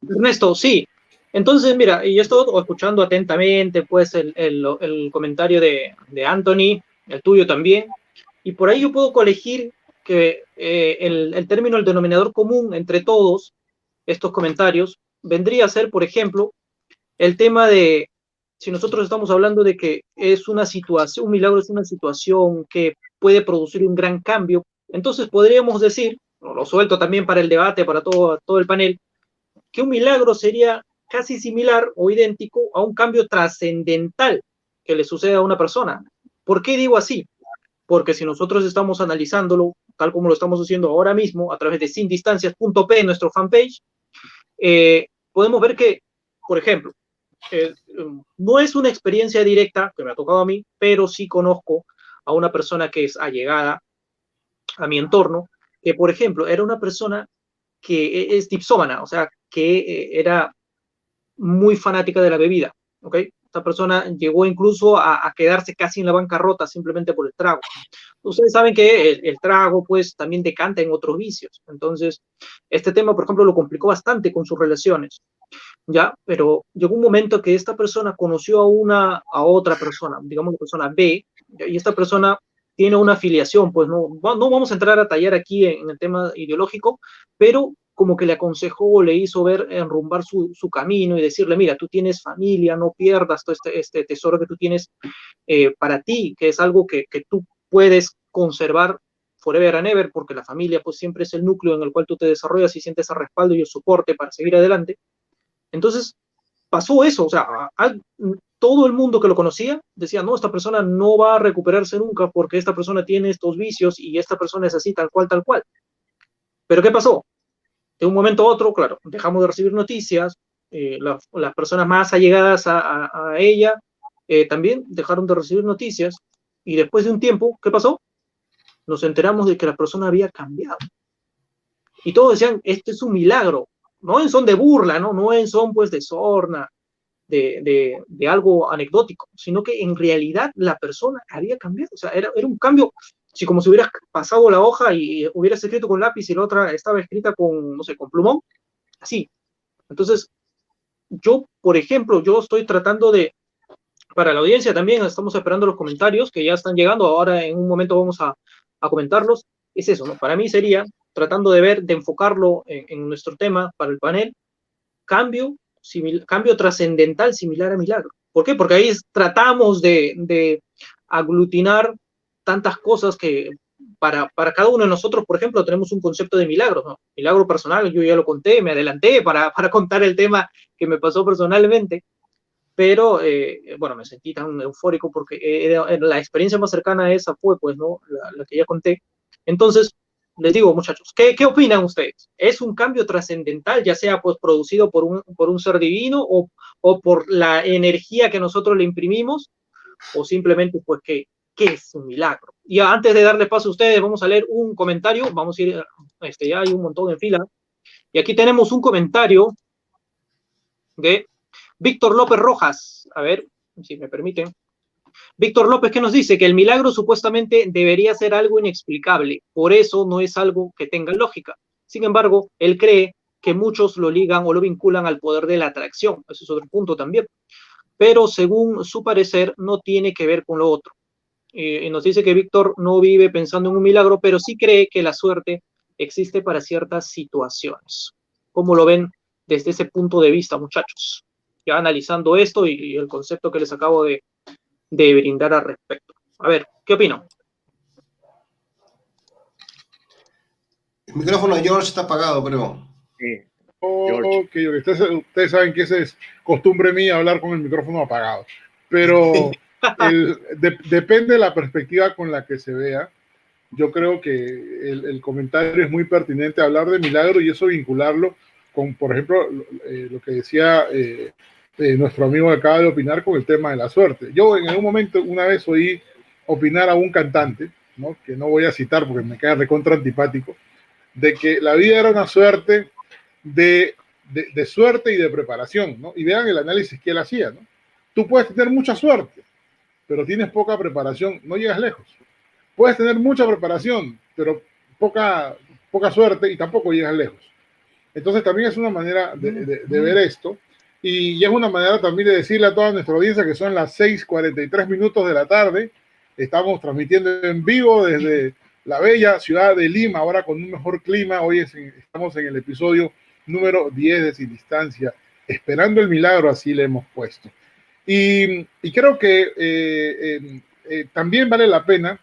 Ernesto, sí. Entonces, mira, y yo estoy escuchando atentamente, pues, el comentario de Anthony, el tuyo también, y por ahí yo puedo colegir que el término, el denominador común entre todos estos comentarios vendría a ser, por ejemplo, el tema de, si nosotros estamos hablando de que es una situación, un milagro es una situación que puede producir un gran cambio, entonces podríamos decir, lo suelto también para el debate, para todo el panel, que un milagro sería casi similar o idéntico a un cambio trascendental que le sucede a una persona. ¿Por qué digo así? Porque si nosotros estamos analizándolo, tal como lo estamos haciendo ahora mismo, a través de sindistancias.p en nuestro fanpage, podemos ver que, por ejemplo, no es una experiencia directa que me ha tocado a mí, pero sí conozco a una persona que es allegada a mi entorno, que, por ejemplo, era una persona que es dipsómana, o sea, que era muy fanática de la bebida, ¿ok? Esta persona llegó incluso a quedarse casi en la bancarrota simplemente por el trago. Ustedes saben que el trago, pues, también decanta en otros vicios. Entonces, este tema, por ejemplo, lo complicó bastante con sus relaciones, ¿ya? Pero llegó un momento que esta persona conoció a otra persona, digamos la persona B, ¿ya? Y esta persona tiene una afiliación, pues no vamos a entrar a tallar aquí en el tema ideológico, pero como que le aconsejó, le hizo ver enrumbar su camino y decirle, mira, tú tienes familia, no pierdas todo este tesoro que tú tienes para ti, que es algo que tú puedes conservar forever and ever, porque la familia pues siempre es el núcleo en el cual tú te desarrollas y sientes el respaldo y el soporte para seguir adelante. Entonces pasó eso, o sea, todo el mundo que lo conocía decía, no, esta persona no va a recuperarse nunca porque esta persona tiene estos vicios y esta persona es así, tal cual, tal cual. Pero ¿qué pasó? De un momento a otro, claro, dejamos de recibir noticias, las personas más allegadas a ella también dejaron de recibir noticias, y después de un tiempo, ¿qué pasó? Nos enteramos de que la persona había cambiado. Y todos decían, este es un milagro, no en son de burla, no en son pues de sorna, de algo anecdótico, sino que en realidad la persona había cambiado, o sea, era un cambio, si como si hubieras pasado la hoja y hubieras escrito con lápiz y la otra estaba escrita con, no sé, con plumón, así. Entonces, yo, por ejemplo, yo estoy tratando para la audiencia también, estamos esperando los comentarios que ya están llegando, ahora en un momento vamos a comentarlos, es eso, ¿no? Para mí sería, tratando de enfocarlo en nuestro tema para el panel, cambio trascendental similar a milagro. ¿Por qué? Porque ahí tratamos de aglutinar tantas cosas que para cada uno de nosotros, por ejemplo, tenemos un concepto de milagro, ¿no? Milagro personal, yo ya lo conté, me adelanté para contar el tema que me pasó personalmente, pero bueno, me sentí tan eufórico porque la experiencia más cercana a esa fue, pues, ¿no? La que ya conté. Entonces, les digo, muchachos, ¿qué opinan ustedes? ¿Es un cambio trascendental, ya sea pues producido por un ser divino o por la energía que nosotros le imprimimos, o simplemente pues que es un milagro? Y antes de darle paso a ustedes, vamos a leer un comentario, vamos a ir, ya hay un montón en fila, y aquí tenemos un comentario de Víctor López Rojas, a ver si me permiten. Víctor López, que nos dice que el milagro supuestamente debería ser algo inexplicable, por eso no es algo que tenga lógica. Sin embargo, él cree que muchos lo ligan o lo vinculan al poder de la atracción, ese es otro punto también, pero según su parecer no tiene que ver con lo otro. Y nos dice que Víctor no vive pensando en un milagro, pero sí cree que la suerte existe para ciertas situaciones. ¿Cómo lo ven desde ese punto de vista, muchachos? Ya analizando esto y el concepto que les acabo de brindar al respecto. A ver, ¿qué opino? El micrófono de George está apagado, creo. Sí. Okay. Ustedes saben que esa es costumbre mía, hablar con el micrófono apagado, pero depende de la perspectiva con la que se vea. Yo creo que el comentario es muy pertinente, hablar de milagro y eso vincularlo con, por ejemplo, lo que decía nuestro amigo que acaba de opinar con el tema de la suerte. Yo en algún momento, una vez oí opinar a un cantante, ¿no? Que no voy a citar porque me queda recontra antipático, de que la vida era una suerte de suerte y de preparación, ¿no? Y vean el análisis que él hacía, ¿no? Tú puedes tener mucha suerte, pero tienes poca preparación, no llegas lejos. Puedes tener mucha preparación, pero poca suerte y tampoco llegas lejos. Entonces también es una manera de ver esto, y es una manera también de decirle a toda nuestra audiencia que son las 6:43 minutos de la tarde. Estamos transmitiendo en vivo desde la bella ciudad de Lima, ahora con un mejor clima. Hoy estamos en el episodio número 10 de Sin Distancia, esperando el milagro, así le hemos puesto. Y creo que también vale la pena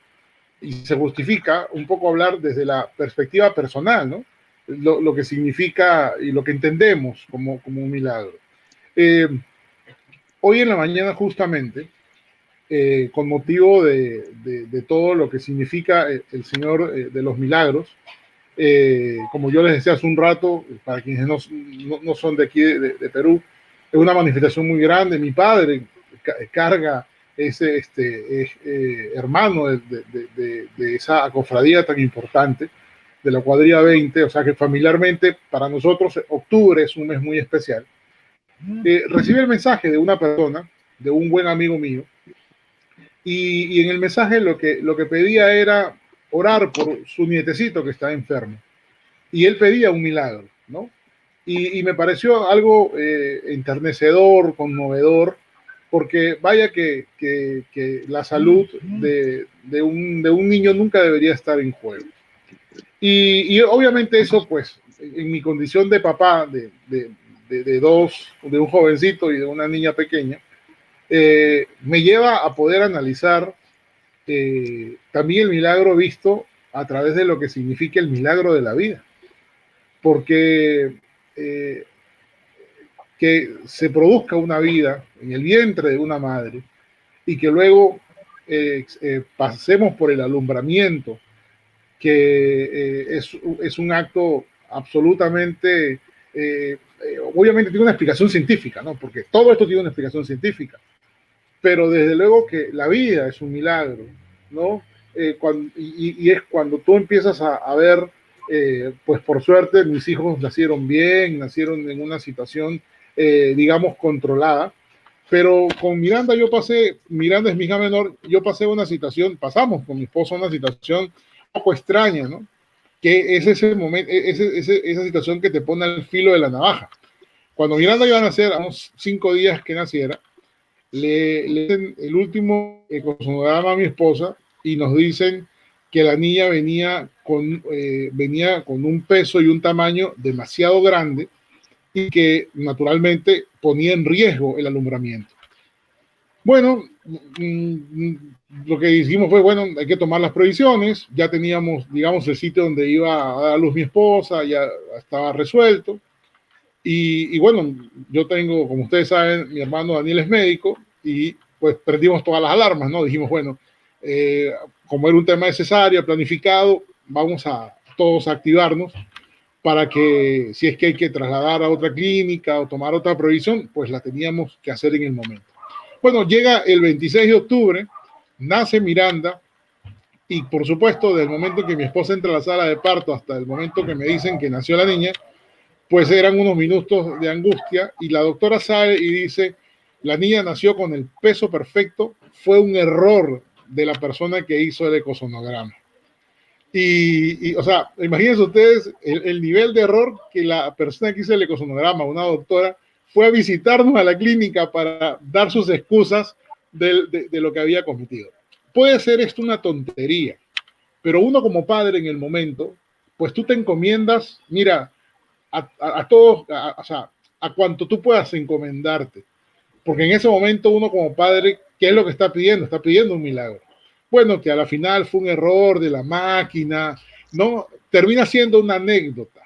y se justifica un poco hablar desde la perspectiva personal, ¿no? Lo que significa y lo que entendemos como un milagro. Hoy en la mañana justamente, con motivo de todo lo que significa el Señor de los Milagros, como yo les decía hace un rato, para quienes no son de aquí de Perú, es una manifestación muy grande. Mi padre carga ese hermano de esa cofradía tan importante, de la cuadrilla 20, o sea que familiarmente para nosotros octubre es un mes muy especial. Recibí el mensaje de una persona, de un buen amigo mío, y en el mensaje lo que pedía era orar por su nietecito que está enfermo, y él pedía un milagro, ¿no? Y me pareció algo enternecedor, conmovedor, porque vaya que la salud de un niño nunca debería estar en juego. Y obviamente eso pues en mi condición de papá de un jovencito y de una niña pequeña, me lleva a poder analizar también el milagro visto a través de lo que significa el milagro de la vida. Porque que se produzca una vida en el vientre de una madre y que luego pasemos por el alumbramiento, que es un acto absolutamente, obviamente tiene una explicación científica, ¿no? Porque todo esto tiene una explicación científica, pero desde luego que la vida es un milagro, ¿no? Y es cuando tú empiezas a ver, pues por suerte mis hijos nacieron bien, nacieron en una situación, digamos, controlada, pero con Miranda Miranda es mi hija menor, yo pasamos con mi esposo una situación un poco extraña, ¿no? Que es ese momento, esa situación que te pone al filo de la navaja. Cuando Miranda iba a nacer, a unos 5 días que naciera, le hacen el último ecosonograma a mi esposa y nos dicen que la niña venía con un peso y un tamaño demasiado grande y que naturalmente ponía en riesgo el alumbramiento. Bueno, lo que hicimos fue, bueno, hay que tomar las previsiones, ya teníamos, digamos, el sitio donde iba a dar a luz mi esposa, ya estaba resuelto. Y bueno, yo tengo, como ustedes saben, mi hermano Daniel es médico y pues prendimos todas las alarmas, ¿no? Dijimos, bueno, como era un tema de cesárea, planificado, vamos a todos a activarnos para que si es que hay que trasladar a otra clínica o tomar otra provisión, pues la teníamos que hacer en el momento. Bueno, llega el 26 de octubre, nace Miranda y por supuesto, del momento que mi esposa entra a la sala de parto hasta el momento que me dicen que nació la niña, pues eran unos minutos de angustia y la doctora sale y dice, la niña nació con el peso perfecto, fue un error de la persona que hizo el ecosonograma. O sea, imagínense ustedes el nivel de error que la persona que hizo el ecosonograma, una doctora, fue a visitarnos a la clínica para dar sus excusas de lo que había cometido. Puede ser esto una tontería, pero uno como padre en el momento, pues tú te encomiendas, mira, a todos, o sea, a cuanto tú puedas encomendarte. Porque en ese momento uno como padre, ¿qué es lo que está pidiendo? Está pidiendo un milagro. Bueno, que a la final fue un error de la máquina, ¿no? Termina siendo una anécdota.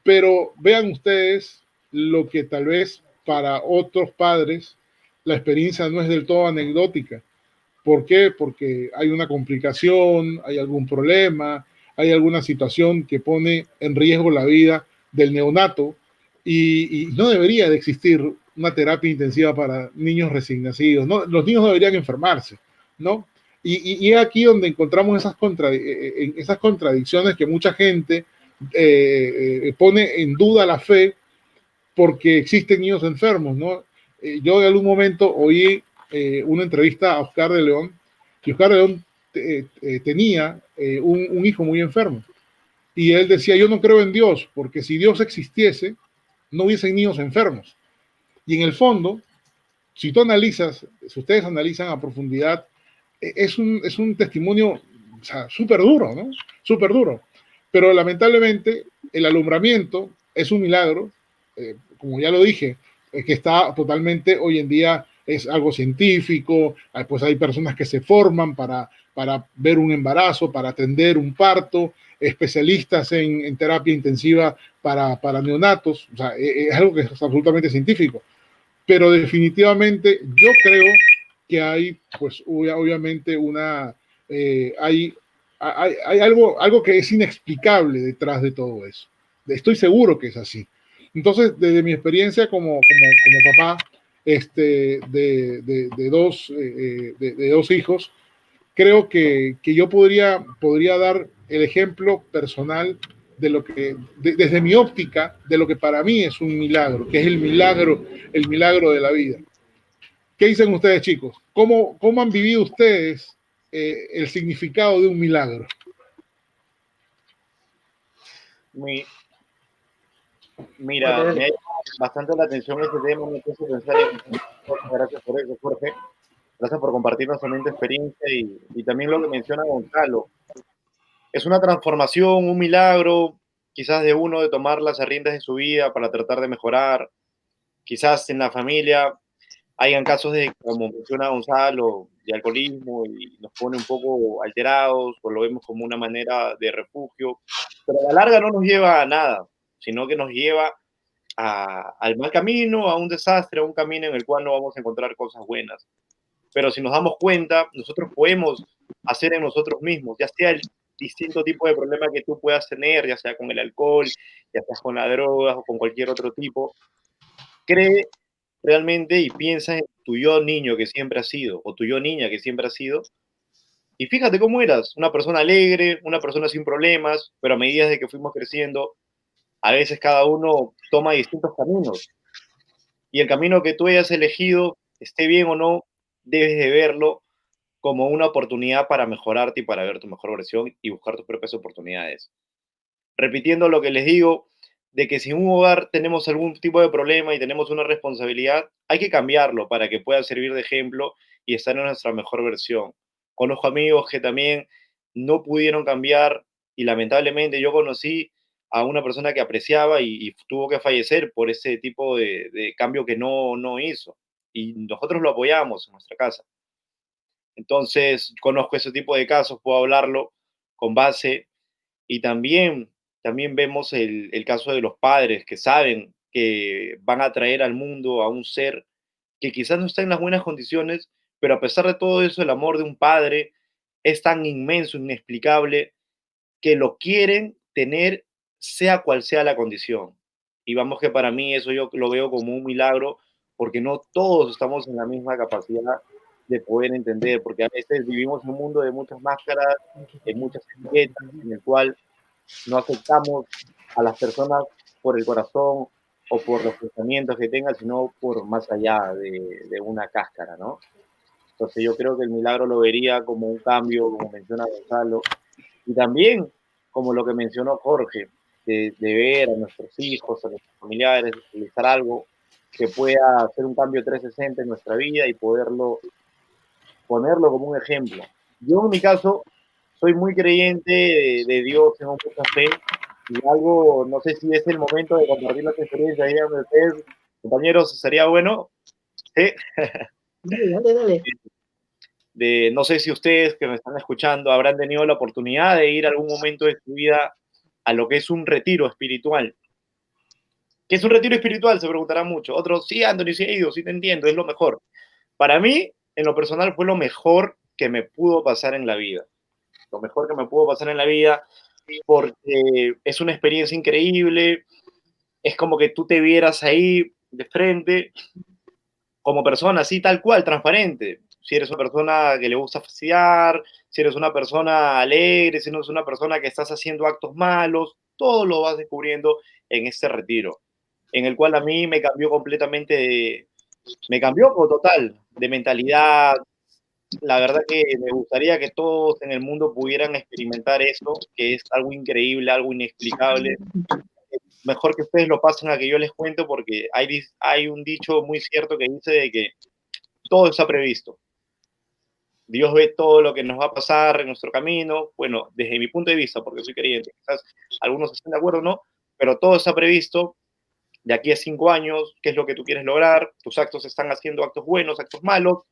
Pero vean ustedes lo que tal vez para otros padres la experiencia no es del todo anecdótica. ¿Por qué? Porque hay una complicación, hay algún problema, hay alguna situación que pone en riesgo la vida del neonato y no debería de existir una terapia intensiva para niños recién nacidos. ¿No? Los niños deberían enfermarse, ¿no? Y es aquí donde encontramos esas contradicciones que mucha gente pone en duda la fe porque existen niños enfermos, ¿no? Yo en algún momento oí una entrevista a Oscar de León y Oscar de León tenía un hijo muy enfermo y él decía, yo no creo en Dios porque si Dios existiese no hubiesen niños enfermos. Y en el fondo, si ustedes analizan a profundidad, es un testimonio, o sea, súper duro, ¿no? Súper duro. Pero lamentablemente el alumbramiento es un milagro, como ya lo dije, que está totalmente hoy en día, es algo científico, pues hay personas que se forman para ver un embarazo, para atender un parto, especialistas en terapia intensiva para neonatos, o sea, es algo que es absolutamente científico. Pero definitivamente yo creo que hay, pues obviamente hay algo que es inexplicable detrás de todo eso. Estoy seguro que es así. Entonces, desde mi experiencia como papá de dos hijos, creo que yo podría dar el ejemplo personal de lo que, desde mi óptica, de lo que para mí es un milagro, que es el milagro de la vida. ¿Qué dicen ustedes, chicos? ¿Cómo han vivido ustedes el significado de un milagro? Mira, me ha llamado bastante la atención este tema, me puse a pensar gracias por eso, Jorge. Gracias por compartirnos también tu experiencia y también lo que menciona Gonzalo. Es una transformación, un milagro. quizás de uno de tomar las riendas de su vida para tratar de mejorar. Quizás en la familia hayan casos de, como menciona Gonzalo, de alcoholismo y nos pone un poco alterados o lo vemos como una manera de refugio, pero a la larga no nos lleva a nada, sino que nos lleva al mal camino, a un desastre, a un camino en el cual no vamos a encontrar cosas buenas. Pero si nos damos cuenta, nosotros podemos hacer en nosotros mismos, ya sea el distinto tipo de problema que tú puedas tener, ya sea con el alcohol, ya sea con las drogas o con cualquier otro tipo, cree realmente y piensa en tu yo niño que siempre has sido, o tu yo niña que siempre has sido, y fíjate cómo eras, una persona alegre, una persona sin problemas, pero a medida de que fuimos creciendo, a veces cada uno toma distintos caminos, y el camino que tú hayas elegido, esté bien o no, debes de verlo como una oportunidad para mejorarte y para ver tu mejor versión y buscar tus propias oportunidades. Repitiendo lo que les digo, de que si en un hogar tenemos algún tipo de problema y tenemos una responsabilidad, hay que cambiarlo para que pueda servir de ejemplo y estar en nuestra mejor versión. Conozco amigos que también no pudieron cambiar y lamentablemente yo conocí a una persona que apreciaba y tuvo que fallecer por ese tipo de cambio que no hizo. Y nosotros lo apoyamos en nuestra casa. Entonces, conozco ese tipo de casos, puedo hablarlo con base y también vemos el caso de los padres que saben que van a traer al mundo a un ser que quizás no está en las buenas condiciones, pero a pesar de todo eso, el amor de un padre es tan inmenso, inexplicable, que lo quieren tener sea cual sea la condición. Y vamos que para mí eso yo lo veo como un milagro, porque no todos estamos en la misma capacidad de poder entender, porque a veces vivimos en un mundo de muchas máscaras, de muchas etiquetas, en el cual no aceptamos a las personas por el corazón o por los pensamientos que tengan, sino por más allá de una cáscara, ¿no? Entonces yo creo que el milagro lo vería como un cambio, como menciona Gonzalo, y también como lo que mencionó Jorge, de ver a nuestros hijos, a nuestros familiares, utilizar algo que pueda hacer un cambio 360 en nuestra vida y ponerlo como un ejemplo. Yo en mi caso soy muy creyente de Dios, tengo mucha fe y algo, no sé si es el momento de compartir las experiencias ahí de ustedes, compañeros, sería bueno. ¿Sí? Dale, dale. No sé si ustedes que me están escuchando habrán tenido la oportunidad de ir algún momento de su vida a lo que es un retiro espiritual. ¿Qué es un retiro espiritual? Se preguntará mucho. Otros, sí, Anthony, sí he ido, sí te entiendo, es lo mejor. Para mí, en lo personal, fue lo mejor que me pudo pasar en la vida. Lo mejor que me pudo pasar en la vida porque es una experiencia increíble, es como que tú te vieras ahí de frente como persona, así tal cual, transparente. Si eres una persona que le gusta fastidiar, si eres una persona alegre, si no eres una persona que estás haciendo actos malos, todo lo vas descubriendo en este retiro, en el cual a mí me cambió completamente, me cambió por total, de mentalidad. La verdad que me gustaría que todos en el mundo pudieran experimentar eso, que es algo increíble, algo inexplicable. Mejor que ustedes lo pasen a que yo les cuento porque hay un dicho muy cierto que dice de que todo está previsto. Dios ve todo lo que nos va a pasar en nuestro camino. Bueno, desde mi punto de vista, porque soy creyente, quizás algunos estén de acuerdo o no, pero todo está previsto. De aquí a 5 años, ¿qué es lo que tú quieres lograr? Tus actos están haciendo actos buenos, actos malos.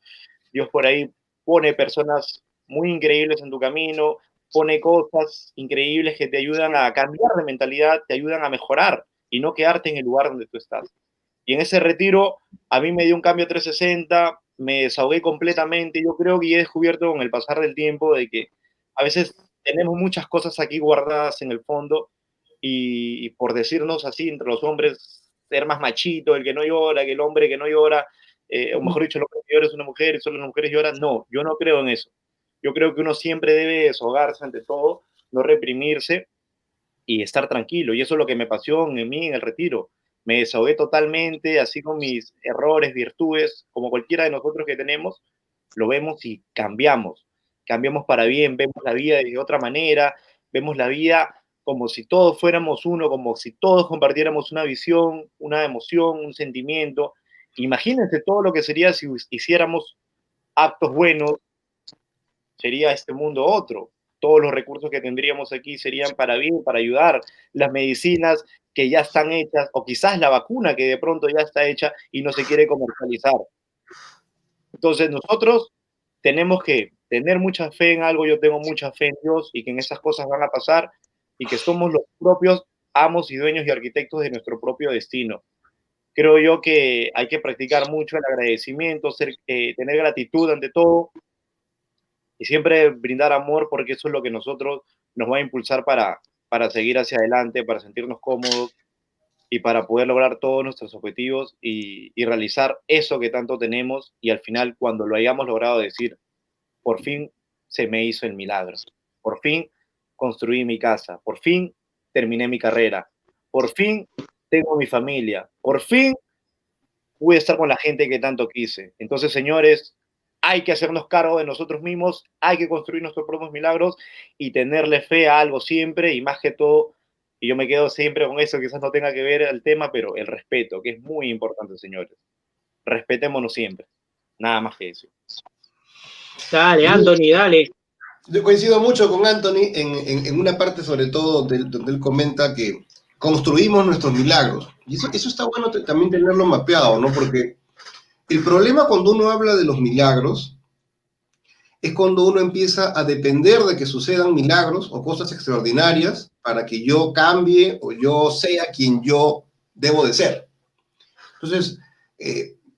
Dios por ahí pone personas muy increíbles en tu camino, pone cosas increíbles que te ayudan a cambiar de mentalidad, te ayudan a mejorar y no quedarte en el lugar donde tú estás. Y en ese retiro a mí me dio un cambio 360, me desahogué completamente. Yo creo que he descubierto con el pasar del tiempo de que a veces tenemos muchas cosas aquí guardadas en el fondo y por decirnos así entre los hombres, ser más machito, el que no llora, que el hombre que no llora, o mejor dicho, el hombre que llora es una mujer y solo las mujeres lloran. No, yo no creo en eso. Yo creo que uno siempre debe desahogarse ante todo, no reprimirse y estar tranquilo. Y eso es lo que me pasó en mí en el retiro. Me desahogué totalmente, así con mis errores, virtudes, como cualquiera de nosotros que tenemos, lo vemos y cambiamos. Cambiamos para bien, vemos la vida de otra manera, vemos la vida como si todos fuéramos uno, como si todos compartiéramos una visión, una emoción, un sentimiento. Imagínense todo lo que sería si hiciéramos actos buenos, sería este mundo otro. todos los recursos que tendríamos aquí serían para bien, para ayudar, las medicinas que ya están hechas, o quizás la vacuna que de pronto ya está hecha y no se quiere comercializar. Entonces nosotros tenemos que tener mucha fe en algo, yo tengo mucha fe en Dios y que en esas cosas van a pasar y que somos los propios amos y dueños y arquitectos de nuestro propio destino. Creo yo que hay que practicar mucho el agradecimiento, tener gratitud ante todo y siempre brindar amor porque eso es lo que nosotros nos va a impulsar para seguir hacia adelante, para sentirnos cómodos y para poder lograr todos nuestros objetivos y realizar eso que tanto tenemos y al final cuando lo hayamos logrado decir, por fin se me hizo el milagro, por fin construí mi casa, por fin terminé mi carrera, por fin tengo mi familia, por fin pude estar con la gente que tanto quise. Entonces, señores, hay que hacernos cargo de nosotros mismos, hay que construir nuestros propios milagros y tenerle fe a algo siempre y más que todo, y yo me quedo siempre con eso, quizás no tenga que ver el tema, pero el respeto, que es muy importante, señores. Respetémonos siempre. Nada más que eso. Dale, Anthony, dale. Yo coincido mucho con Anthony en una parte, sobre todo, donde él comenta que construimos nuestros milagros. Y eso está bueno también tenerlo mapeado, ¿no? Porque el problema cuando uno habla de los milagros es cuando uno empieza a depender de que sucedan milagros o cosas extraordinarias para que yo cambie o yo sea quien yo debo de ser. Entonces,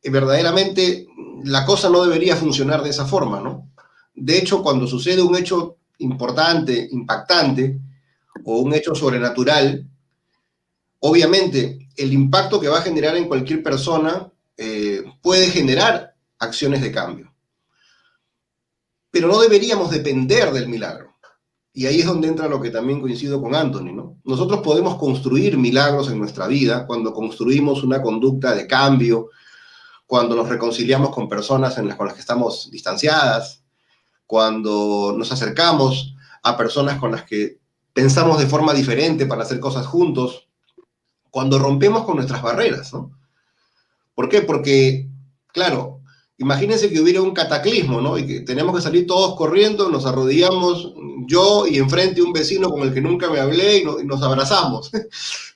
verdaderamente la cosa no debería funcionar de esa forma, ¿no? De hecho, cuando sucede un hecho importante, impactante, o un hecho sobrenatural, obviamente el impacto que va a generar en cualquier persona puede generar acciones de cambio. Pero no deberíamos depender del milagro. Y ahí es donde entra lo que también coincido con Anthony, ¿no? Nosotros podemos construir milagros en nuestra vida cuando construimos una conducta de cambio, cuando nos reconciliamos con personas con las que estamos distanciadas, cuando nos acercamos a personas con las que pensamos de forma diferente para hacer cosas juntos, cuando rompemos con nuestras barreras, ¿no? ¿Por qué? Porque, claro, imagínense que hubiera un cataclismo, ¿no? Y que tenemos que salir todos corriendo, nos arrodillamos, yo y enfrente un vecino con el que nunca me hablé y nos abrazamos.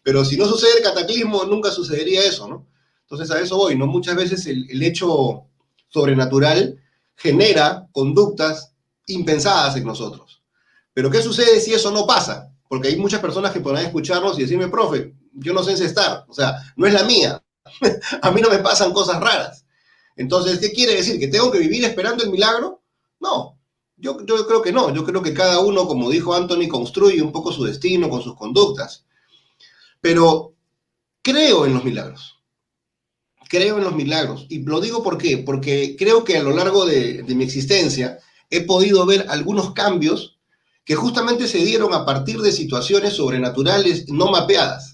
Pero si no sucede el cataclismo, nunca sucedería eso, ¿no? Entonces a eso voy, ¿no? Muchas veces el hecho sobrenatural genera conductas impensadas en nosotros. Pero ¿qué sucede si eso no pasa? Porque hay muchas personas que podrán escucharnos y decirme, profe, yo no sé encestar, o sea, no es la mía. A mí no me pasan cosas raras. Entonces, ¿qué quiere decir? ¿Que tengo que vivir esperando el milagro? No, yo creo que no. Yo creo que cada uno, como dijo Anthony, construye un poco su destino con sus conductas. Pero creo en los milagros. Creo en los milagros. Y lo digo ¿por qué? Porque creo que a lo largo de mi existencia he podido ver algunos cambios que justamente se dieron a partir de situaciones sobrenaturales no mapeadas.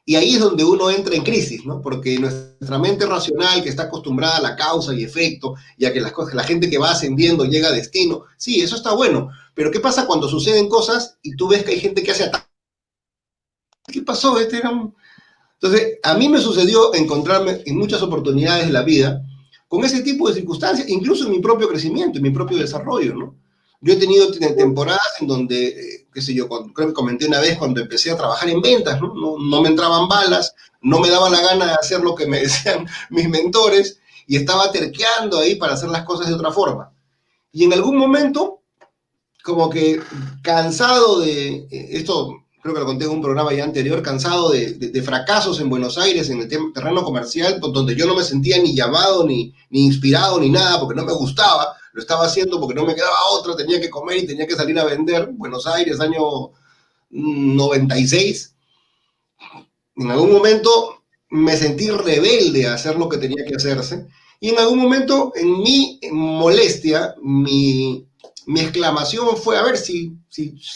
Y ahí es donde uno entra en crisis, ¿no? Porque nuestra mente racional, que está acostumbrada a la causa y efecto, y a que la gente que va ascendiendo llega a destino, sí, eso está bueno. Pero ¿qué pasa cuando suceden cosas y tú ves que hay gente que hace ataques? ¿Qué pasó? Entonces, a mí me sucedió encontrarme en muchas oportunidades de la vida con ese tipo de circunstancias, incluso en mi propio crecimiento, en mi propio desarrollo, ¿no? Yo he tenido temporadas en donde, qué sé yo, creo que comenté una vez cuando empecé a trabajar en ventas, ¿no? No me entraban balas, no me daba la gana de hacer lo que me decían mis mentores y estaba terqueando ahí para hacer las cosas de otra forma. Y en algún momento, como que cansado de esto, creo que lo conté en un programa ya anterior, cansado de fracasos en Buenos Aires en el terreno comercial, donde yo no me sentía ni llamado, ni inspirado, ni nada, porque no me gustaba. Lo estaba haciendo porque no me quedaba otra, tenía que comer y tenía que salir a vender. Buenos Aires, año 96. En algún momento me sentí rebelde a hacer lo que tenía que hacerse. Y en algún momento, en mi molestia, mi exclamación fue, a ver si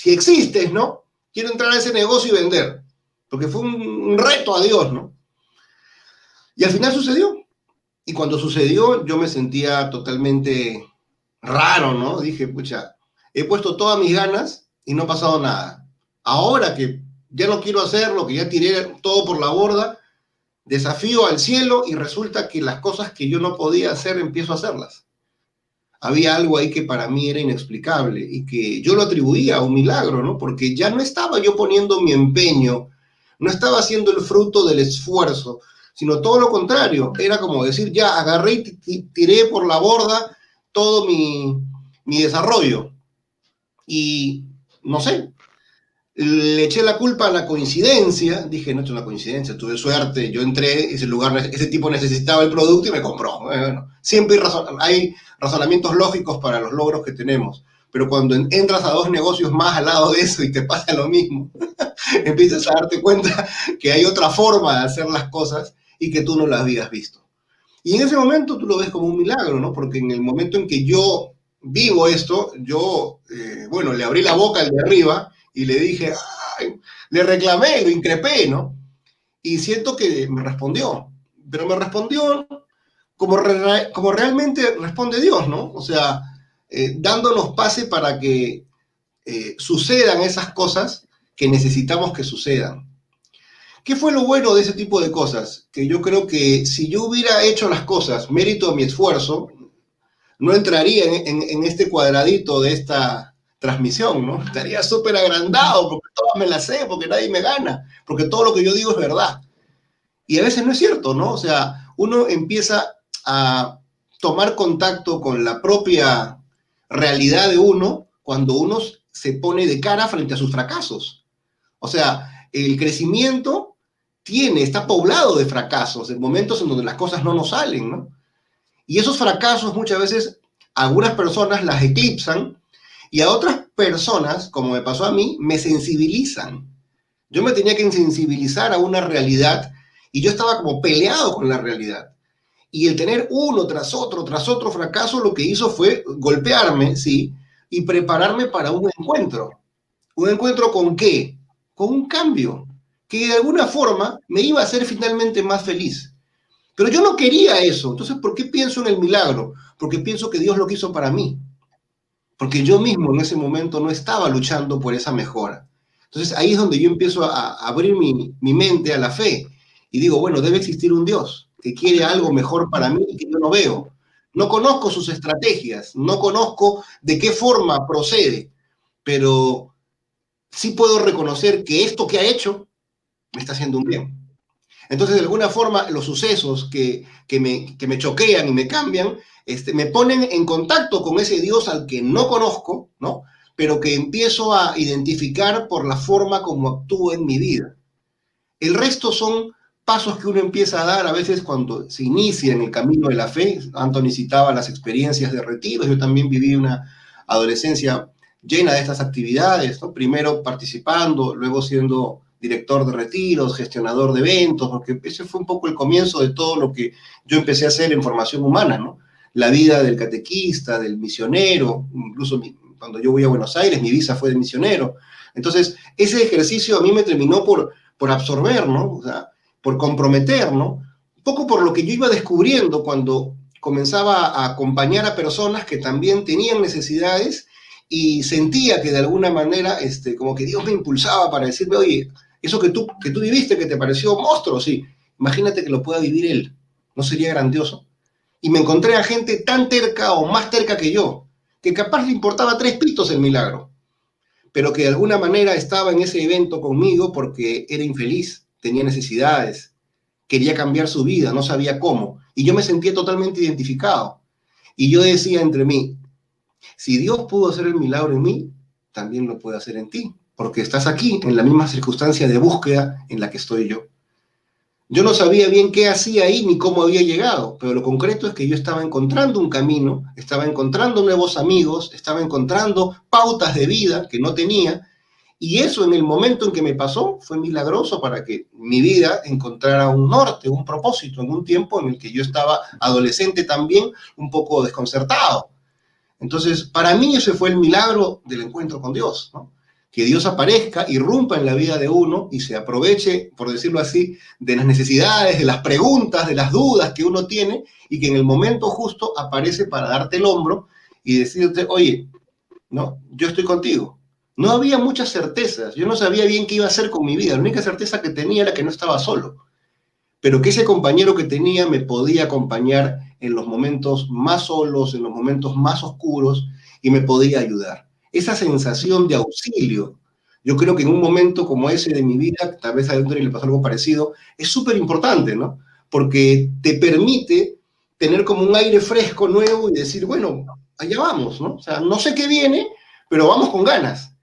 existes, ¿no? Quiero entrar a ese negocio y vender. Porque fue un reto a Dios, ¿no? Y al final sucedió. Y cuando sucedió, yo me sentía totalmente raro, ¿no? Dije, pucha, he puesto todas mis ganas y no ha pasado nada. Ahora que ya no quiero hacerlo, que ya tiré todo por la borda, desafío al cielo y resulta que las cosas que yo no podía hacer, empiezo a hacerlas. había algo ahí que para mí era inexplicable y que yo lo atribuía a un milagro, ¿no? Porque ya no estaba yo poniendo mi empeño, no estaba haciendo el fruto del esfuerzo, sino todo lo contrario. Era como decir, ya agarré y tiré por la borda todo mi desarrollo. Y no sé, le eché la culpa a la coincidencia, dije, no es una coincidencia, tuve suerte, yo entré, ese lugar, ese tipo necesitaba el producto y me compró. Bueno, siempre hay razonamientos lógicos para los logros que tenemos, pero cuando entras a dos negocios más al lado de eso y te pasa lo mismo, empiezas a darte cuenta que hay otra forma de hacer las cosas y que tú no las habías visto. Y en ese momento tú lo ves como un milagro, ¿no? Porque en el momento en que yo vivo esto, yo, bueno, le abrí la boca al de arriba y le dije, ay, le reclamé, lo increpé, ¿no? Y siento que me respondió, pero me respondió como realmente responde Dios, ¿no? O sea, dándonos pase para que sucedan esas cosas que necesitamos que sucedan. ¿Qué fue lo bueno de ese tipo de cosas? Que yo creo que si yo hubiera hecho las cosas mérito de mi esfuerzo, no entraría en este cuadradito de esta transmisión, ¿no? Estaría súper agrandado porque todas me las sé, porque nadie me gana, porque todo lo que yo digo es verdad. Y a veces no es cierto, ¿no? O sea, uno empieza a tomar contacto con la propia realidad de uno cuando uno se pone de cara frente a sus fracasos. O sea, el crecimiento está poblado de fracasos, de momentos en donde las cosas no nos salen, ¿no? Y esos fracasos muchas veces algunas personas las eclipsan y a otras personas, como me pasó a mí, me sensibilizan. Yo me tenía que sensibilizar a una realidad y yo estaba como peleado con la realidad. Y el tener uno tras otro fracaso, lo que hizo fue golpearme, ¿sí? Y prepararme para un encuentro. ¿Un encuentro con qué? Con un cambio, que de alguna forma me iba a hacer finalmente más feliz. Pero yo no quería eso. Entonces, ¿por qué pienso en el milagro? Porque pienso que Dios lo quiso para mí. Porque yo mismo en ese momento no estaba luchando por esa mejora. Entonces, ahí es donde yo empiezo a abrir mi mente a la fe. Y digo, bueno, debe existir un Dios que quiere algo mejor para mí y que yo no veo. No conozco sus estrategias, no conozco de qué forma procede, pero sí puedo reconocer que esto que ha hecho me está haciendo un bien. Entonces, de alguna forma, los sucesos que me choquean y me cambian, me ponen en contacto con ese Dios al que no conozco, ¿no? Pero que empiezo a identificar por la forma como actúa en mi vida. El resto son pasos que uno empieza a dar a veces cuando se inicia en el camino de la fe. Anthony citaba las experiencias de retiros. Yo también viví una adolescencia llena de estas actividades, ¿no? Primero participando, luego siendo director de retiros, gestionador de eventos, porque ese fue un poco el comienzo de todo lo que yo empecé a hacer en formación humana, ¿no? La vida del catequista, del misionero, incluso cuando yo voy a Buenos Aires, mi visa fue de misionero. Entonces, ese ejercicio a mí me terminó por absorber, ¿no? O sea, por comprometer, ¿no? Un poco por lo que yo iba descubriendo cuando comenzaba a acompañar a personas que también tenían necesidades y sentía que de alguna manera, como que Dios me impulsaba para decirme, oye, eso que tú viviste, que te pareció monstruo, sí, imagínate que lo pueda vivir él, ¿no sería grandioso? Y me encontré a gente tan terca o más terca que yo, que capaz le importaba 3 pitos el milagro, pero que de alguna manera estaba en ese evento conmigo porque era infeliz, tenía necesidades, quería cambiar su vida, no sabía cómo, y yo me sentía totalmente identificado. Y yo decía entre mí, si Dios pudo hacer el milagro en mí, también lo puede hacer en ti, porque estás aquí en la misma circunstancia de búsqueda en la que estoy yo. Yo no sabía bien qué hacía ahí ni cómo había llegado, pero lo concreto es que yo estaba encontrando un camino, estaba encontrando nuevos amigos, estaba encontrando pautas de vida que no tenía, y eso en el momento en que me pasó fue milagroso para que mi vida encontrara un norte, un propósito, en un tiempo en el que yo estaba adolescente también, un poco desconcertado. Entonces, para mí ese fue el milagro del encuentro con Dios, ¿no? Que Dios aparezca, irrumpa en la vida de uno y se aproveche, por decirlo así, de las necesidades, de las preguntas, de las dudas que uno tiene y que en el momento justo aparece para darte el hombro y decirte, oye, no, yo estoy contigo. No había muchas certezas, yo no sabía bien qué iba a hacer con mi vida, la única certeza que tenía era que no estaba solo, pero que ese compañero que tenía me podía acompañar en los momentos más solos, en los momentos más oscuros, y me podía ayudar. Esa sensación de auxilio, yo creo que en un momento como ese de mi vida, tal vez a Anthony le pasó algo parecido, es súper importante, ¿no? Porque te permite tener como un aire fresco, nuevo, y decir, bueno, allá vamos, ¿no? O sea, no sé qué viene, pero vamos con ganas.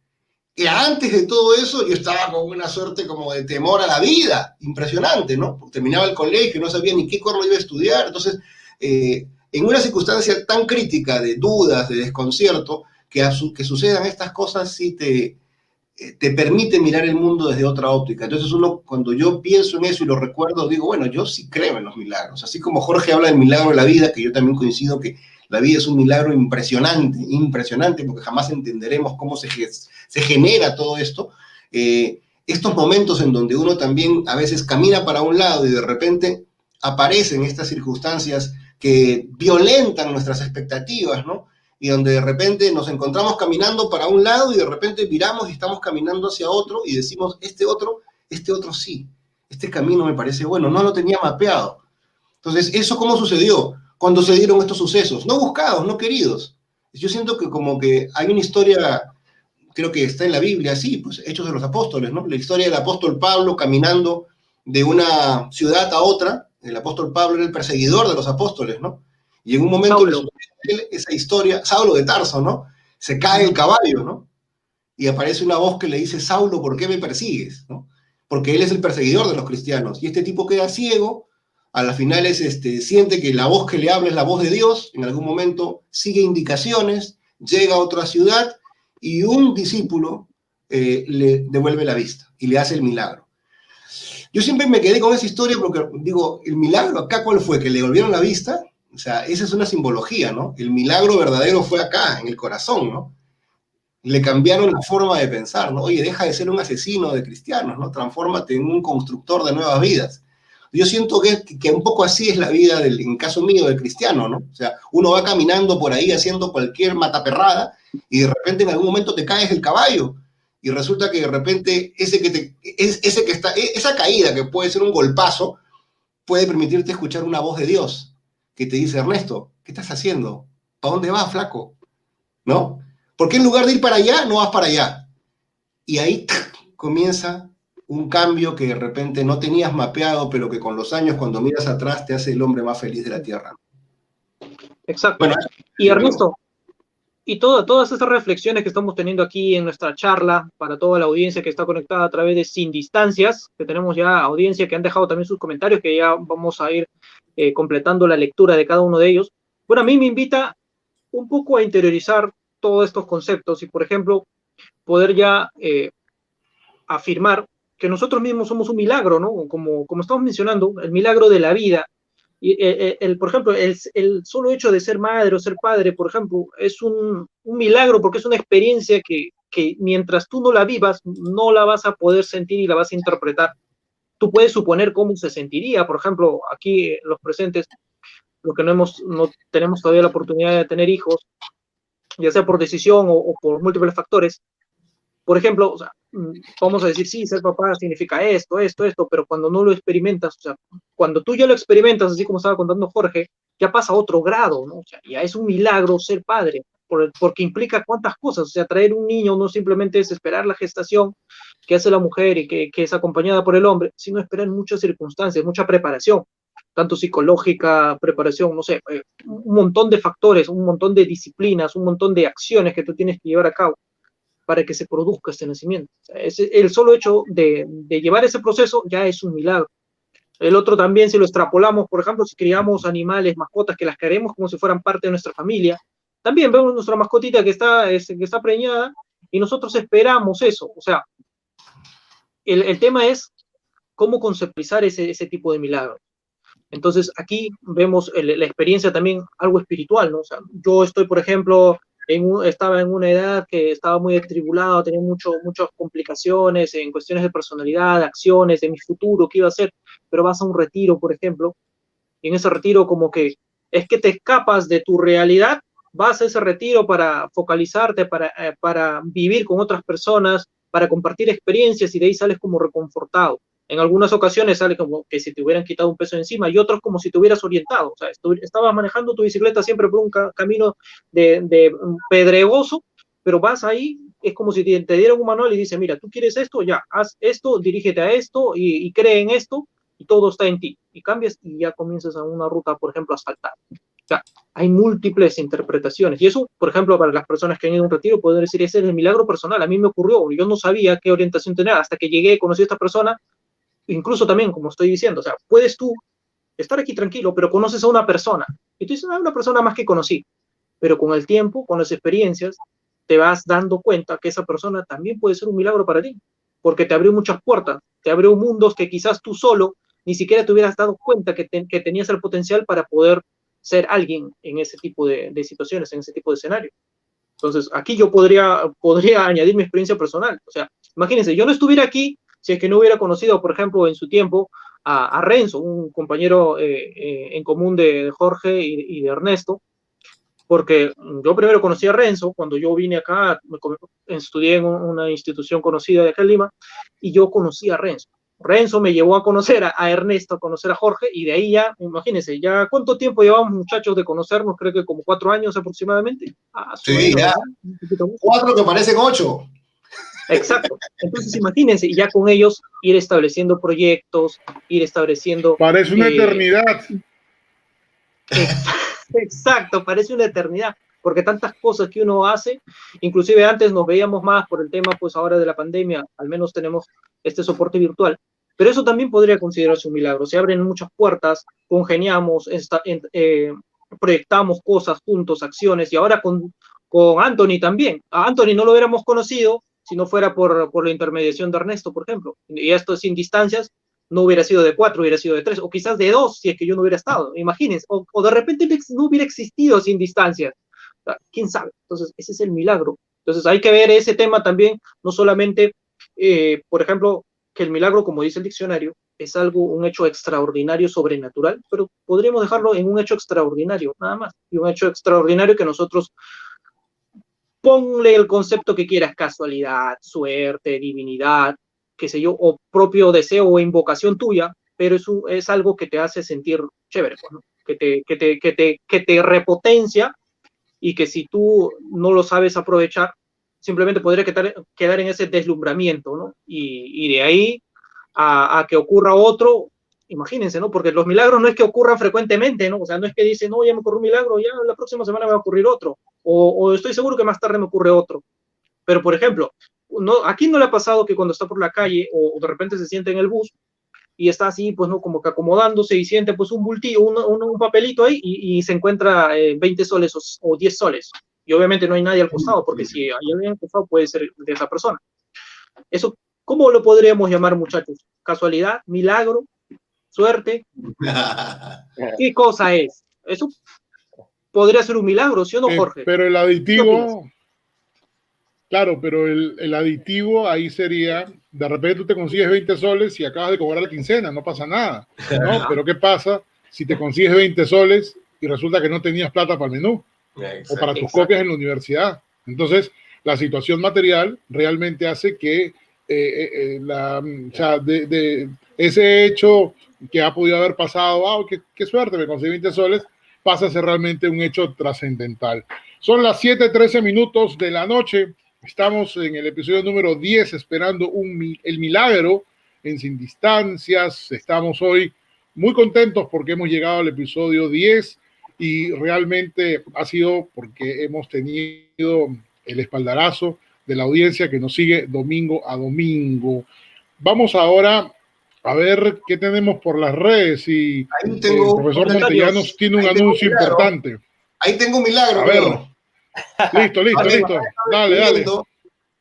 Y antes de todo eso, yo estaba con una suerte como de temor a la vida, impresionante, ¿no? Porque terminaba el colegio, no sabía ni qué corno iba a estudiar, entonces, en una circunstancia tan crítica de dudas, de desconcierto, que sucedan estas cosas sí te permite mirar el mundo desde otra óptica. Entonces uno, cuando yo pienso en eso y lo recuerdo, digo, bueno, yo sí creo en los milagros. Así como Jorge habla del milagro de la vida, que yo también coincido que la vida es un milagro impresionante, impresionante, porque jamás entenderemos cómo se genera todo esto. Estos momentos en donde uno también a veces camina para un lado y de repente aparecen estas circunstancias que violentan nuestras expectativas, ¿no? Y donde de repente nos encontramos caminando para un lado y de repente viramos y estamos caminando hacia otro y decimos, este otro sí, este camino me parece bueno, no lo tenía mapeado. Entonces, ¿eso cómo sucedió? Cuando se dieron estos sucesos, no buscados, no queridos. Yo siento que como que hay una historia, creo que está en la Biblia, sí, pues Hechos de los Apóstoles, ¿no? La historia del apóstol Pablo caminando de una ciudad a otra. El apóstol Pablo era el perseguidor de los apóstoles, ¿no? Y en un momento le sucede esa historia, Saulo de Tarso, ¿no? Se cae el caballo, ¿no? Y aparece una voz que le dice, Saulo, ¿por qué me persigues? ¿No? Porque él es el perseguidor de los cristianos. Y este tipo queda ciego, a las finales siente que la voz que le habla es la voz de Dios, en algún momento sigue indicaciones, llega a otra ciudad y un discípulo le devuelve la vista y le hace el milagro. Yo siempre me quedé con esa historia porque digo, el milagro acá, ¿cuál fue? ¿Que le devolvieron la vista? O sea, esa es una simbología, ¿no? El milagro verdadero fue acá, en el corazón, ¿no? Le cambiaron la forma de pensar, ¿no? Oye, deja de ser un asesino de cristianos, ¿no? Transfórmate en un constructor de nuevas vidas. Yo siento que un poco así es la vida, en caso mío, del cristiano, ¿no? O sea, uno va caminando por ahí haciendo cualquier mataperrada y de repente en algún momento te caes del caballo y resulta que de repente esa caída que puede ser un golpazo puede permitirte escuchar una voz de Dios que te dice, Ernesto, ¿qué estás haciendo? ¿Para dónde vas, flaco? ¿No? ¿Por qué en lugar de ir para allá, no vas para allá? Y ahí comienza un cambio que de repente no tenías mapeado, pero que con los años, cuando miras atrás, te hace el hombre más feliz de la tierra. Exacto. Bueno, y Ernesto, y todas estas reflexiones que estamos teniendo aquí en nuestra charla, para toda la audiencia que está conectada a través de Sin Distancias, que tenemos ya audiencia que han dejado también sus comentarios, que ya vamos a ir completando la lectura de cada uno de ellos. Bueno, a mí me invita un poco a interiorizar todos estos conceptos y, por ejemplo, poder ya afirmar que nosotros mismos somos un milagro, ¿no? Como estamos mencionando, el milagro de la vida. Y por ejemplo, el solo hecho de ser madre o ser padre, por ejemplo, es un milagro porque es una experiencia que mientras tú no la vivas, no la vas a poder sentir y la vas a interpretar. Tú puedes suponer cómo se sentiría, por ejemplo, aquí los presentes, los que no tenemos todavía la oportunidad de tener hijos, ya sea por decisión o por múltiples factores. Por ejemplo, o sea, vamos a decir, sí, ser papá significa esto, pero cuando no lo experimentas, o sea, cuando tú ya lo experimentas, así como estaba contando Jorge, ya pasa a otro grado, ¿no? O sea, ya es un milagro ser padre, porque implica cuántas cosas, o sea, traer un niño no simplemente es esperar la gestación que hace la mujer y que es acompañada por el hombre, sino esperar muchas circunstancias, mucha preparación, tanto psicológica, preparación, no sé, un montón de factores, un montón de disciplinas, un montón de acciones que tú tienes que llevar a cabo para que se produzca este nacimiento. O sea, el solo hecho de llevar ese proceso ya es un milagro. El otro también, si lo extrapolamos, por ejemplo, si criamos animales, mascotas, que las queremos como si fueran parte de nuestra familia, también vemos nuestra mascotita que está preñada y nosotros esperamos eso. O sea, el tema es cómo conceptualizar ese tipo de milagros. Entonces, aquí vemos la experiencia también algo espiritual, ¿no? O sea, yo estoy, por ejemplo, estaba en una edad que estaba muy atribulado, tenía muchas complicaciones en cuestiones de personalidad, de acciones, de mi futuro, qué iba a hacer, pero vas a un retiro, por ejemplo, y en ese retiro como que es que te escapas de tu realidad, vas a ese retiro para focalizarte, para vivir con otras personas, para compartir experiencias y de ahí sales como reconfortado. En algunas ocasiones sale como que si te hubieran quitado un peso encima y otros como si te hubieras orientado. O sea, estabas manejando tu bicicleta siempre por un camino de pedregoso, pero vas ahí, es como si te dieran un manual y dice, mira, tú quieres esto, ya, haz esto, dirígete a esto y cree en esto y todo está en ti. Y cambias y ya comienzas a una ruta, por ejemplo, asfaltada. O sea, hay múltiples interpretaciones. Y eso, por ejemplo, para las personas que han ido a un retiro, pueden decir, ese es el milagro personal. A mí me ocurrió, yo no sabía qué orientación tener hasta que llegué, conocí a esta persona. Incluso también, como estoy diciendo, o sea, puedes tú estar aquí tranquilo, pero conoces a una persona. Y tú dices, una persona más que conocí. Pero con el tiempo, con las experiencias, te vas dando cuenta que esa persona también puede ser un milagro para ti. Porque te abrió muchas puertas, te abrió mundos que quizás tú solo ni siquiera te hubieras dado cuenta que tenías el potencial para poder ser alguien en ese tipo de situaciones, en ese tipo de escenario. Entonces, aquí yo podría añadir mi experiencia personal. O sea, imagínense, yo no estuviera aquí si es que no hubiera conocido, por ejemplo, en su tiempo a Renzo, un compañero en común de Jorge y de Ernesto, porque yo primero conocí a Renzo cuando yo vine acá, estudié en una institución conocida de acá en Lima, y yo conocí a Renzo. Renzo me llevó a conocer a Ernesto, a conocer a Jorge, y de ahí ya, imagínense, ya cuánto tiempo llevamos muchachos de conocernos, creo que como 4 años aproximadamente. Sí, ya. 4 que parecen 8. Exacto. Entonces, imagínense, y ya con ellos ir estableciendo proyectos, ir estableciendo... Parece una eternidad. Exacto, parece una eternidad, porque tantas cosas que uno hace, inclusive antes nos veíamos más por el tema, pues ahora de la pandemia, al menos tenemos este soporte virtual, pero eso también podría considerarse un milagro. Se abren muchas puertas, congeniamos, proyectamos cosas juntos, acciones, y ahora con Anthony también. A Anthony no lo hubiéramos conocido si no fuera por la intermediación de Ernesto, por ejemplo, y esto sin distancias, no hubiera sido de 4, hubiera sido de 3, o quizás de 2 si es que yo no hubiera estado, imagínense, o de repente no hubiera existido sin distancias, o sea, quién sabe. Entonces ese es el milagro. Entonces hay que ver ese tema también, no solamente, por ejemplo, que el milagro, como dice el diccionario, es algo, un hecho extraordinario, sobrenatural, pero podríamos dejarlo en un hecho extraordinario, nada más, y un hecho extraordinario que nosotros, ponle el concepto que quieras, casualidad, suerte, divinidad, qué sé yo, o propio deseo o invocación tuya, pero es algo que te hace sentir chévere, ¿no? que te repotencia, y que si tú no lo sabes aprovechar, simplemente podría quedar en ese deslumbramiento, ¿no? Y de ahí a que ocurra otro, imagínense, ¿no? Porque los milagros no es que ocurran frecuentemente, ¿no? O sea, no es que dicen, no, ya me ocurrió un milagro, ya la próxima semana me va a ocurrir otro, o estoy seguro que más tarde me ocurre otro. Pero, por ejemplo, ¿a quién no le ha pasado que cuando está por la calle o de repente se siente en el bus y está así, pues, ¿no? Como que acomodándose y siente, pues, un bultillo, un papelito ahí y se encuentra 20 soles o 10 soles? Y obviamente no hay nadie al costado, porque si hay alguien al costado puede ser de esa persona. Eso, ¿cómo lo podríamos llamar, muchachos? ¿Casualidad? ¿Milagro? ¿Suerte? ¿Qué cosa es? Eso podría ser un milagro, ¿sí o no, Jorge? Pero el aditivo... Claro, pero el aditivo ahí sería, de repente tú te consigues 20 soles y acabas de cobrar la quincena, no pasa nada, ¿no? Pero ¿qué pasa si te consigues 20 soles y resulta que no tenías plata para el menú o para tus copias en la universidad? Entonces, la situación material realmente hace que o sea, de ese hecho que ha podido haber pasado, qué suerte, me conseguí 20 soles, pasa a ser realmente un hecho trascendental. Son las 7:13 minutos de la noche. Estamos en el episodio número 10 esperando el milagro en Sin Distancias. Estamos hoy muy contentos porque hemos llegado al episodio 10 y realmente ha sido porque hemos tenido el espaldarazo de la audiencia que nos sigue domingo a domingo. Vamos ahora a ver qué tenemos por las redes y el profesor Montellanos tiene un anuncio importante. Ahí tengo un milagro. A ver. Listo. Dale.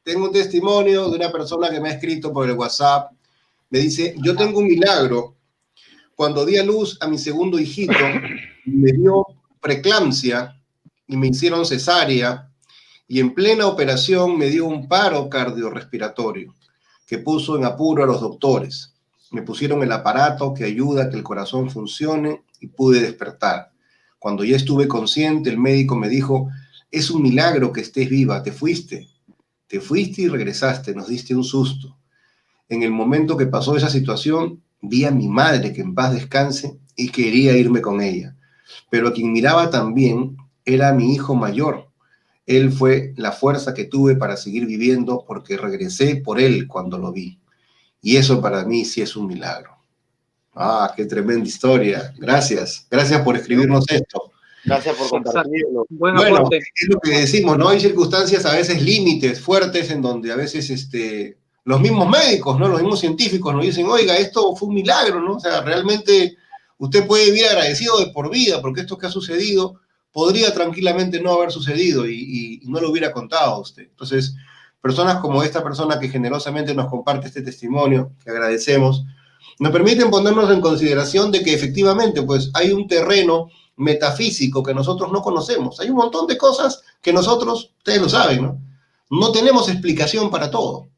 Tengo un testimonio de una persona que me ha escrito por el WhatsApp. Me dice, yo tengo un milagro. Cuando di a luz a mi segundo hijito, me dio preeclampsia y me hicieron cesárea, y en plena operación me dio un paro cardiorrespiratorio que puso en apuro a los doctores. Me pusieron el aparato que ayuda a que el corazón funcione y pude despertar. Cuando ya estuve consciente, el médico me dijo, es un milagro que estés viva, te fuiste y regresaste, nos diste un susto. en el momento que pasó esa situación, vi a mi madre, que en paz descanse, y quería irme con ella. Pero quien miraba también era mi hijo mayor. Él fue la fuerza que tuve para seguir viviendo porque regresé por él cuando lo vi. Y eso para mí sí es un milagro. Ah, qué tremenda historia. Gracias. Gracias por escribirnos esto. Gracias por Exacto. compartirlo. Buen Bueno, aporte. es lo que decimos, ¿no? Hay circunstancias a veces límites fuertes en donde a veces los mismos médicos, ¿no? Los mismos científicos nos dicen, oiga, esto fue un milagro, ¿no? O sea, realmente usted puede vivir agradecido de por vida porque esto que ha sucedido podría tranquilamente no haber sucedido y no lo hubiera contado a usted. Entonces, personas como esta persona que generosamente nos comparte este testimonio, que agradecemos, nos permiten ponernos en consideración de que efectivamente, pues, hay un terreno metafísico que nosotros no conocemos. Hay un montón de cosas que nosotros, ustedes lo saben, ¿no? No tenemos explicación para todo.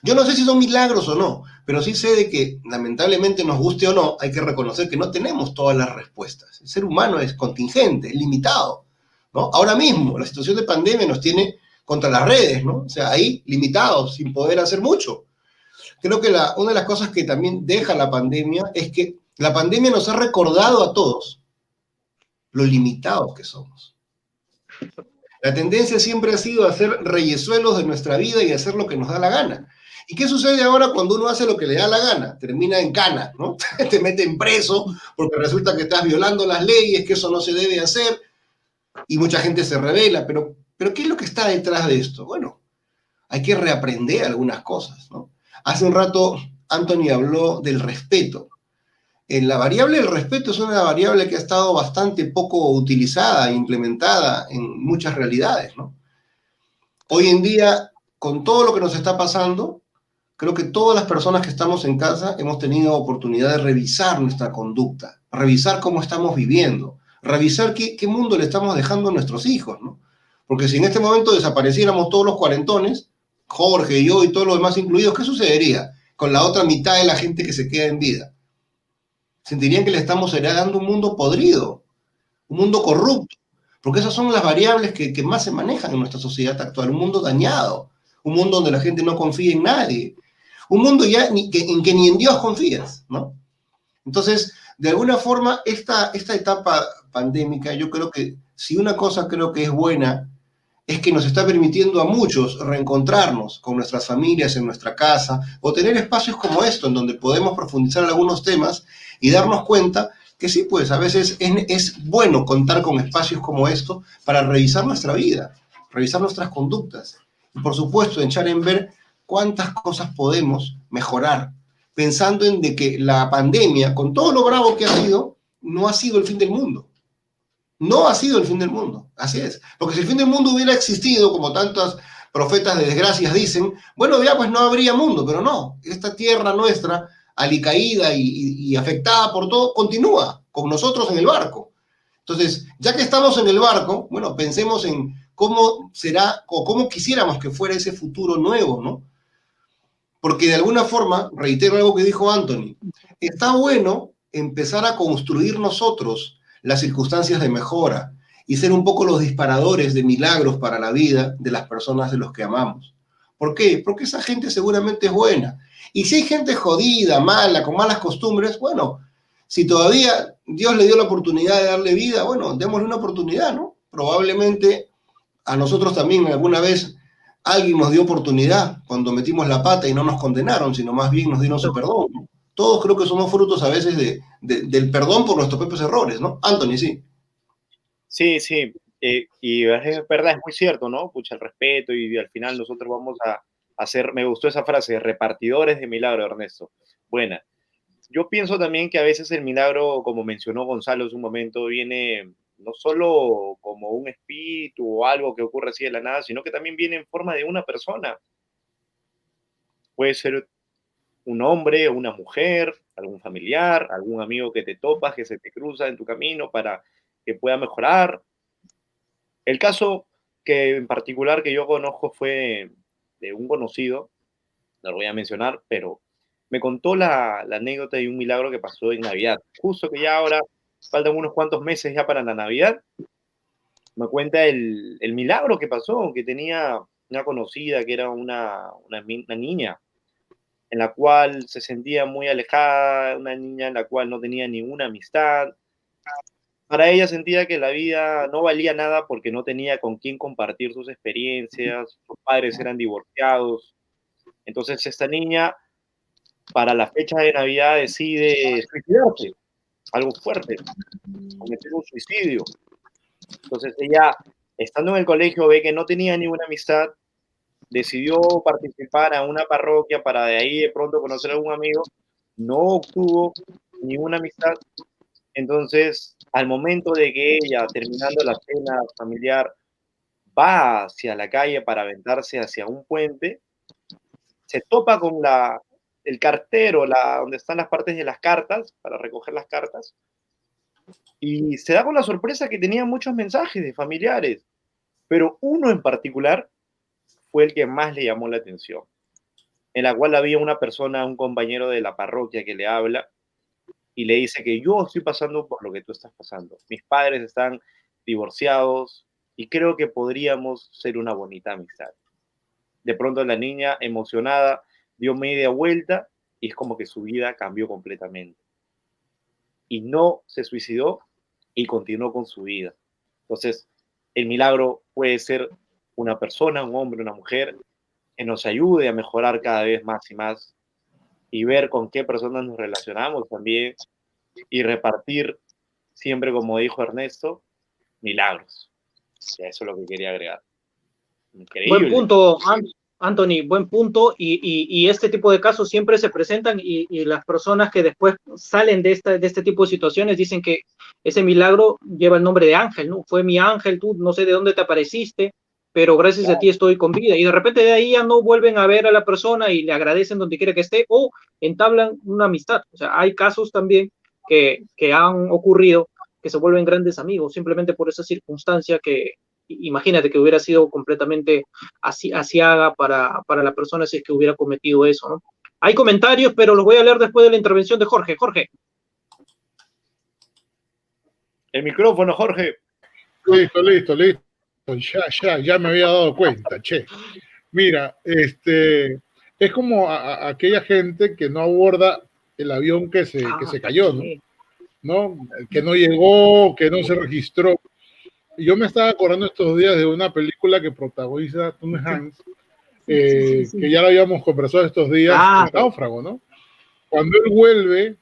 Yo no sé si son milagros o no, pero sí sé de que, lamentablemente, nos guste o no, hay que reconocer que no tenemos todas las respuestas. El ser humano es contingente, es limitado, ¿no? Ahora mismo, la situación de pandemia nos tiene contra las redes, ¿no? O sea, ahí limitados, sin poder hacer mucho. Creo que una de las cosas que también deja la pandemia es que la pandemia nos ha recordado a todos lo limitados que somos. La tendencia siempre ha sido hacer reyesuelos de nuestra vida y hacer lo que nos da la gana. ¿Y qué sucede ahora cuando uno hace lo que le da la gana? Termina en cana, ¿no? Te meten preso porque resulta que estás violando las leyes, que eso no se debe hacer, y mucha gente se revela. Pero ¿qué es lo que está detrás de esto? Bueno, hay que reaprender algunas cosas, ¿no? Hace un rato Anthony habló del respeto. La variable del respeto es una variable que ha estado bastante poco utilizada e implementada en muchas realidades, ¿no? Hoy en día, con todo lo que nos está pasando, creo que todas las personas que estamos en casa hemos tenido oportunidad de revisar nuestra conducta, revisar cómo estamos viviendo, revisar qué mundo le estamos dejando a nuestros hijos, ¿no? Porque si en este momento desapareciéramos todos los cuarentones, Jorge, yo y todos los demás incluidos, ¿qué sucedería con la otra mitad de la gente que se queda en vida? Sentirían que le estamos heredando un mundo podrido, un mundo corrupto, porque esas son las variables que más se manejan en nuestra sociedad actual, un mundo dañado, un mundo donde la gente no confía en nadie, un mundo ya en que ni en Dios confías, ¿no? Entonces, de alguna forma, esta etapa pandémica, yo creo que si una cosa creo que es buena, es que nos está permitiendo a muchos reencontrarnos con nuestras familias en nuestra casa o tener espacios como esto en donde podemos profundizar en algunos temas y darnos cuenta que sí, pues a veces es bueno contar con espacios como esto para revisar nuestra vida, revisar nuestras conductas y por supuesto echar en ver cuántas cosas podemos mejorar, pensando en de que la pandemia, con todo lo bravo que ha sido, no ha sido el fin del mundo. No ha sido el fin del mundo, así es. Porque si el fin del mundo hubiera existido, como tantos profetas de desgracias dicen, bueno, ya pues no habría mundo, pero no, esta tierra nuestra, alicaída y afectada por todo, continúa con nosotros en el barco. Entonces, ya que estamos en el barco, bueno, pensemos en cómo será o cómo quisiéramos que fuera ese futuro nuevo, ¿no? Porque de alguna forma, reitero algo que dijo Anthony, está bueno empezar a construir nosotros las circunstancias de mejora y ser un poco los disparadores de milagros para la vida de las personas de los que amamos. ¿Por qué? Porque esa gente seguramente es buena. Y si hay gente jodida, mala, con malas costumbres, bueno, si todavía Dios le dio la oportunidad de darle vida, bueno, démosle una oportunidad, ¿no? Probablemente a nosotros también alguna vez alguien nos dio oportunidad cuando metimos la pata y no nos condenaron, sino más bien nos dieron su perdón, ¿no? Todos creo que somos frutos a veces del perdón por nuestros propios errores, ¿no? Anthony, sí. Sí, sí, y es verdad, es muy cierto, ¿no? Pucha, el respeto y al final nosotros vamos a hacer, me gustó esa frase, repartidores de milagro, Ernesto. Buena. Yo pienso también que a veces el milagro, como mencionó Gonzalo hace un momento, viene no solo como un espíritu o algo que ocurre así de la nada, sino que también viene en forma de una persona. Puede ser un hombre, una mujer, algún familiar, algún amigo que te topas, que se te cruza en tu camino para que pueda mejorar. El caso que en particular que yo conozco fue de un conocido, no lo voy a mencionar, pero me contó la anécdota de un milagro que pasó en Navidad. Justo que ya ahora faltan unos cuantos meses ya para la Navidad, me cuenta el milagro que pasó, que tenía una conocida que era una niña en la cual se sentía muy alejada, una niña en la cual no tenía ninguna amistad. Para ella sentía que la vida no valía nada porque no tenía con quién compartir sus experiencias, sus padres eran divorciados. Entonces esta niña, para la fecha de Navidad, decide suicidarse, algo fuerte, cometer un suicidio. Entonces ella, estando en el colegio, ve que no tenía ninguna amistad, decidió participar a una parroquia para de ahí de pronto conocer a algún amigo, no obtuvo ninguna amistad. Entonces, al momento de que ella, terminando la cena familiar, va hacia la calle para aventarse hacia un puente, se topa con el cartero, donde están las partes de las cartas, para recoger las cartas, y se da con la sorpresa que tenía muchos mensajes de familiares, pero uno en particular fue el que más le llamó la atención, en la cual había una persona, un compañero de la parroquia que le habla y le dice que yo estoy pasando por lo que tú estás pasando. Mis padres están divorciados y creo que podríamos ser una bonita amistad. De pronto la niña, emocionada, dio media vuelta y es como que su vida cambió completamente. Y no se suicidó y continuó con su vida. Entonces, el milagro puede ser una persona, un hombre, una mujer, que nos ayude a mejorar cada vez más y más y ver con qué personas nos relacionamos también y repartir siempre, como dijo Ernesto, milagros. Ya eso es lo que quería agregar. Increíble. Buen punto, Anthony, buen punto. Y este tipo de casos siempre se presentan y las personas que después salen de este tipo de situaciones dicen que ese milagro lleva el nombre de ángel, ¿no? Fue mi ángel, tú no sé de dónde te apareciste, pero gracias a ti estoy con vida. Y de repente de ahí ya no vuelven a ver a la persona y le agradecen donde quiera que esté o entablan una amistad. O sea, hay casos también que han ocurrido que se vuelven grandes amigos simplemente por esa circunstancia que imagínate que hubiera sido completamente asiaga para la persona si es que hubiera cometido eso, ¿no? Hay comentarios, pero los voy a leer después de la intervención de Jorge. Jorge. El micrófono, Jorge. Listo. Ya me había dado cuenta, che. Mira, es como aquella gente que no aborda el avión que se cayó, ¿no? Que no llegó, que no se registró. Y yo me estaba acordando estos días de una película que protagoniza Tom Hanks, que ya lo habíamos conversado estos días, El Náufrago, ¿no? Cuando él vuelve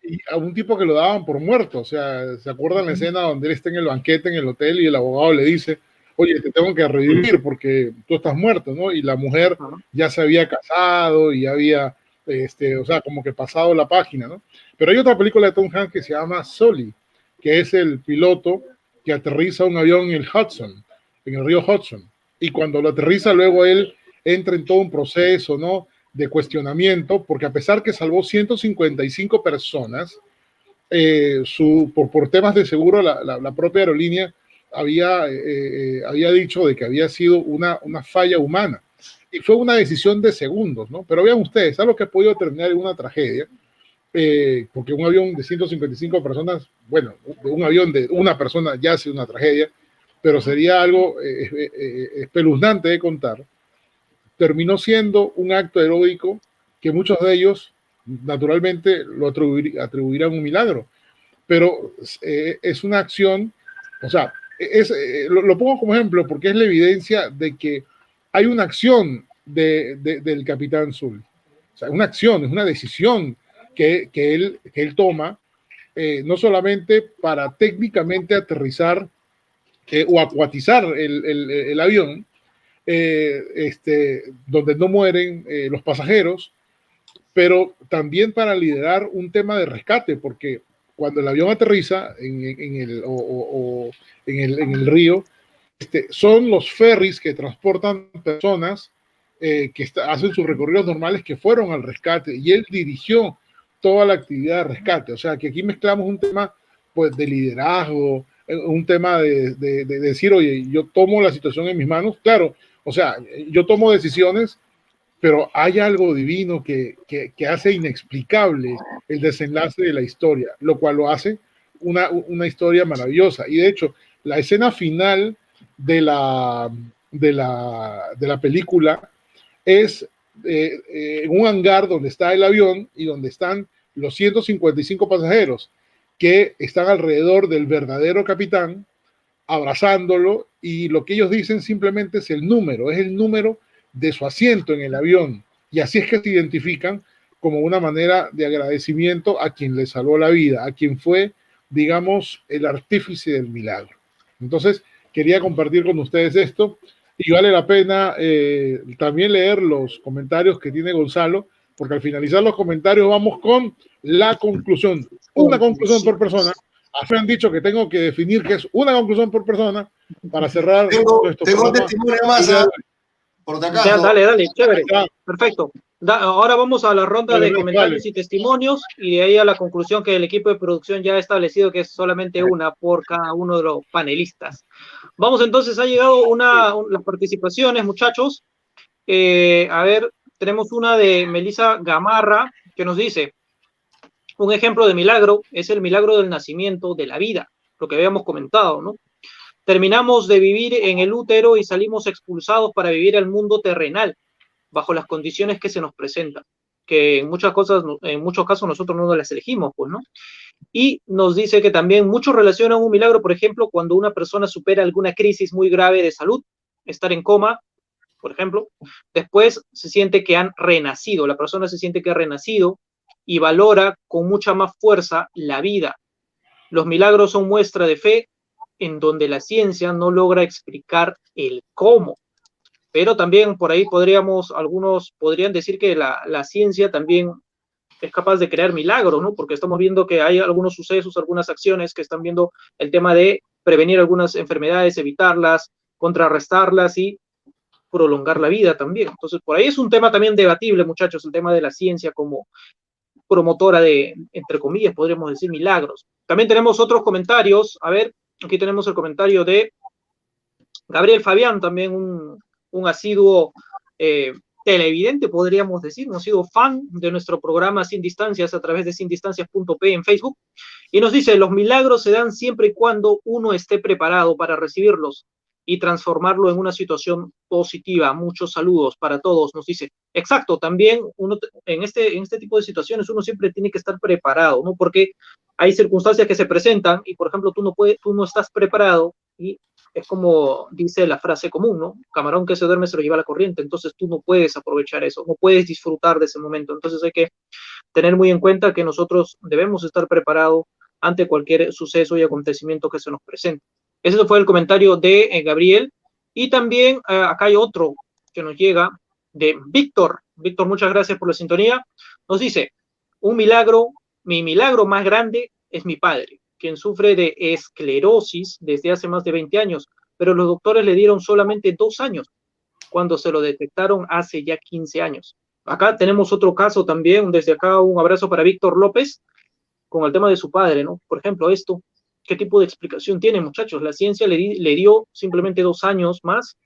y a un tipo que lo daban por muerto, o sea, ¿se acuerdan la escena donde él está en el banquete en el hotel y el abogado le dice, oye, te tengo que revivir porque tú estás muerto, ¿no? Y la mujer ya se había casado y había, o sea, como que pasado la página, ¿no? Pero hay otra película de Tom Hanks que se llama Sully, que es el piloto que aterriza un avión en el Hudson, en el río Hudson, y cuando lo aterriza luego él entra en todo un proceso, ¿no?, de cuestionamiento, porque a pesar que salvó 155 personas, por temas de seguro, la propia aerolínea había dicho de que había sido una falla humana, y fue una decisión de segundos, ¿no? Pero vean ustedes, algo que ha podido terminar en una tragedia, porque un avión de 155 personas, bueno, un avión de una persona ya es una tragedia, pero sería algo espeluznante de contar, terminó siendo un acto heroico que muchos de ellos naturalmente lo atribuirán a un milagro, pero es una acción, o sea, lo pongo como ejemplo porque es la evidencia de que hay una acción del Capitán Sul, o sea, una acción, es una decisión que él toma, no solamente para técnicamente aterrizar o acuatizar el avión, donde no mueren los pasajeros, pero también para liderar un tema de rescate, porque cuando el avión aterriza en el río, son los ferries que transportan personas que hacen sus recorridos normales que fueron al rescate, y él dirigió toda la actividad de rescate. O sea, que aquí mezclamos un tema pues de liderazgo, un tema de decir, oye, yo tomo la situación en mis manos, claro, o sea, yo tomo decisiones, pero hay algo divino que hace inexplicable el desenlace de la historia, lo cual lo hace una historia maravillosa. Y de hecho, la escena final de la película es en un hangar donde está el avión y donde están los 155 pasajeros que están alrededor del verdadero capitán, abrazándolo, y lo que ellos dicen simplemente es el número de su asiento en el avión, y así es que se identifican como una manera de agradecimiento a quien le salvó la vida, a quien fue, digamos, el artífice del milagro. Entonces, quería compartir con ustedes esto, y vale la pena también leer los comentarios que tiene Gonzalo, porque al finalizar los comentarios vamos con la conclusión. Una conclusión por persona. Me han dicho que tengo que definir qué es una conclusión por persona para cerrar. Tengo un testimonio más, por acaso. Ya, dale, chévere. Perfecto. Ahora vamos a la ronda de comentarios y testimonios, y de ahí a la conclusión que el equipo de producción ya ha establecido, que es solamente una por cada uno de los panelistas. Vamos entonces, ha llegado las participaciones, muchachos. A ver, tenemos una de Melissa Gamarra, que nos dice: un ejemplo de milagro es el milagro del nacimiento de la vida, lo que habíamos comentado, ¿no? Terminamos de vivir en el útero y salimos expulsados para vivir el mundo terrenal, bajo las condiciones que se nos presentan, que en muchos casos nosotros no nos las elegimos, pues, ¿no? Y nos dice que también muchos relacionan un milagro, por ejemplo, cuando una persona supera alguna crisis muy grave de salud, estar en coma, por ejemplo, después se siente que han renacido, la persona se siente que ha renacido y valora con mucha más fuerza la vida. Los milagros son muestra de fe en donde la ciencia no logra explicar el cómo. Pero también por ahí algunos podrían decir que la ciencia también es capaz de crear milagros, ¿no? Porque estamos viendo que hay algunos sucesos, algunas acciones que están viendo el tema de prevenir algunas enfermedades, evitarlas, contrarrestarlas y prolongar la vida también. Entonces, por ahí es un tema también debatible, muchachos, el tema de la ciencia como promotora de, entre comillas, podríamos decir, milagros. También tenemos otros comentarios. A ver, aquí tenemos el comentario de Gabriel Fabián, también un asiduo televidente, podríamos decir, un asiduo fan de nuestro programa Sin Distancias a través de sindistancias.p en Facebook, y nos dice: los milagros se dan siempre y cuando uno esté preparado para recibirlos y transformarlo en una situación positiva. Muchos saludos para todos, nos dice. Exacto, también uno en este tipo de situaciones uno siempre tiene que estar preparado, ¿no? Porque hay circunstancias que se presentan y, por ejemplo, tú no estás preparado, y es como dice la frase común, ¿no? Camarón que se duerme se lo lleva la corriente. Entonces tú no puedes aprovechar eso, no puedes disfrutar de ese momento. Entonces hay que tener muy en cuenta que nosotros debemos estar preparados ante cualquier suceso y acontecimiento que se nos presente. Ese fue el comentario de Gabriel. Y también acá hay otro que nos llega de Víctor. Víctor, muchas gracias por la sintonía. Nos dice: mi milagro más grande es mi padre, quien sufre de esclerosis desde hace más de 20 años, pero los doctores le dieron solamente 2 años, cuando se lo detectaron hace ya 15 años. Acá tenemos otro caso también, desde acá un abrazo para Víctor López, con el tema de su padre, ¿no? Por ejemplo, esto, ¿qué tipo de explicación tiene, muchachos? La ciencia le dio simplemente 2 años más,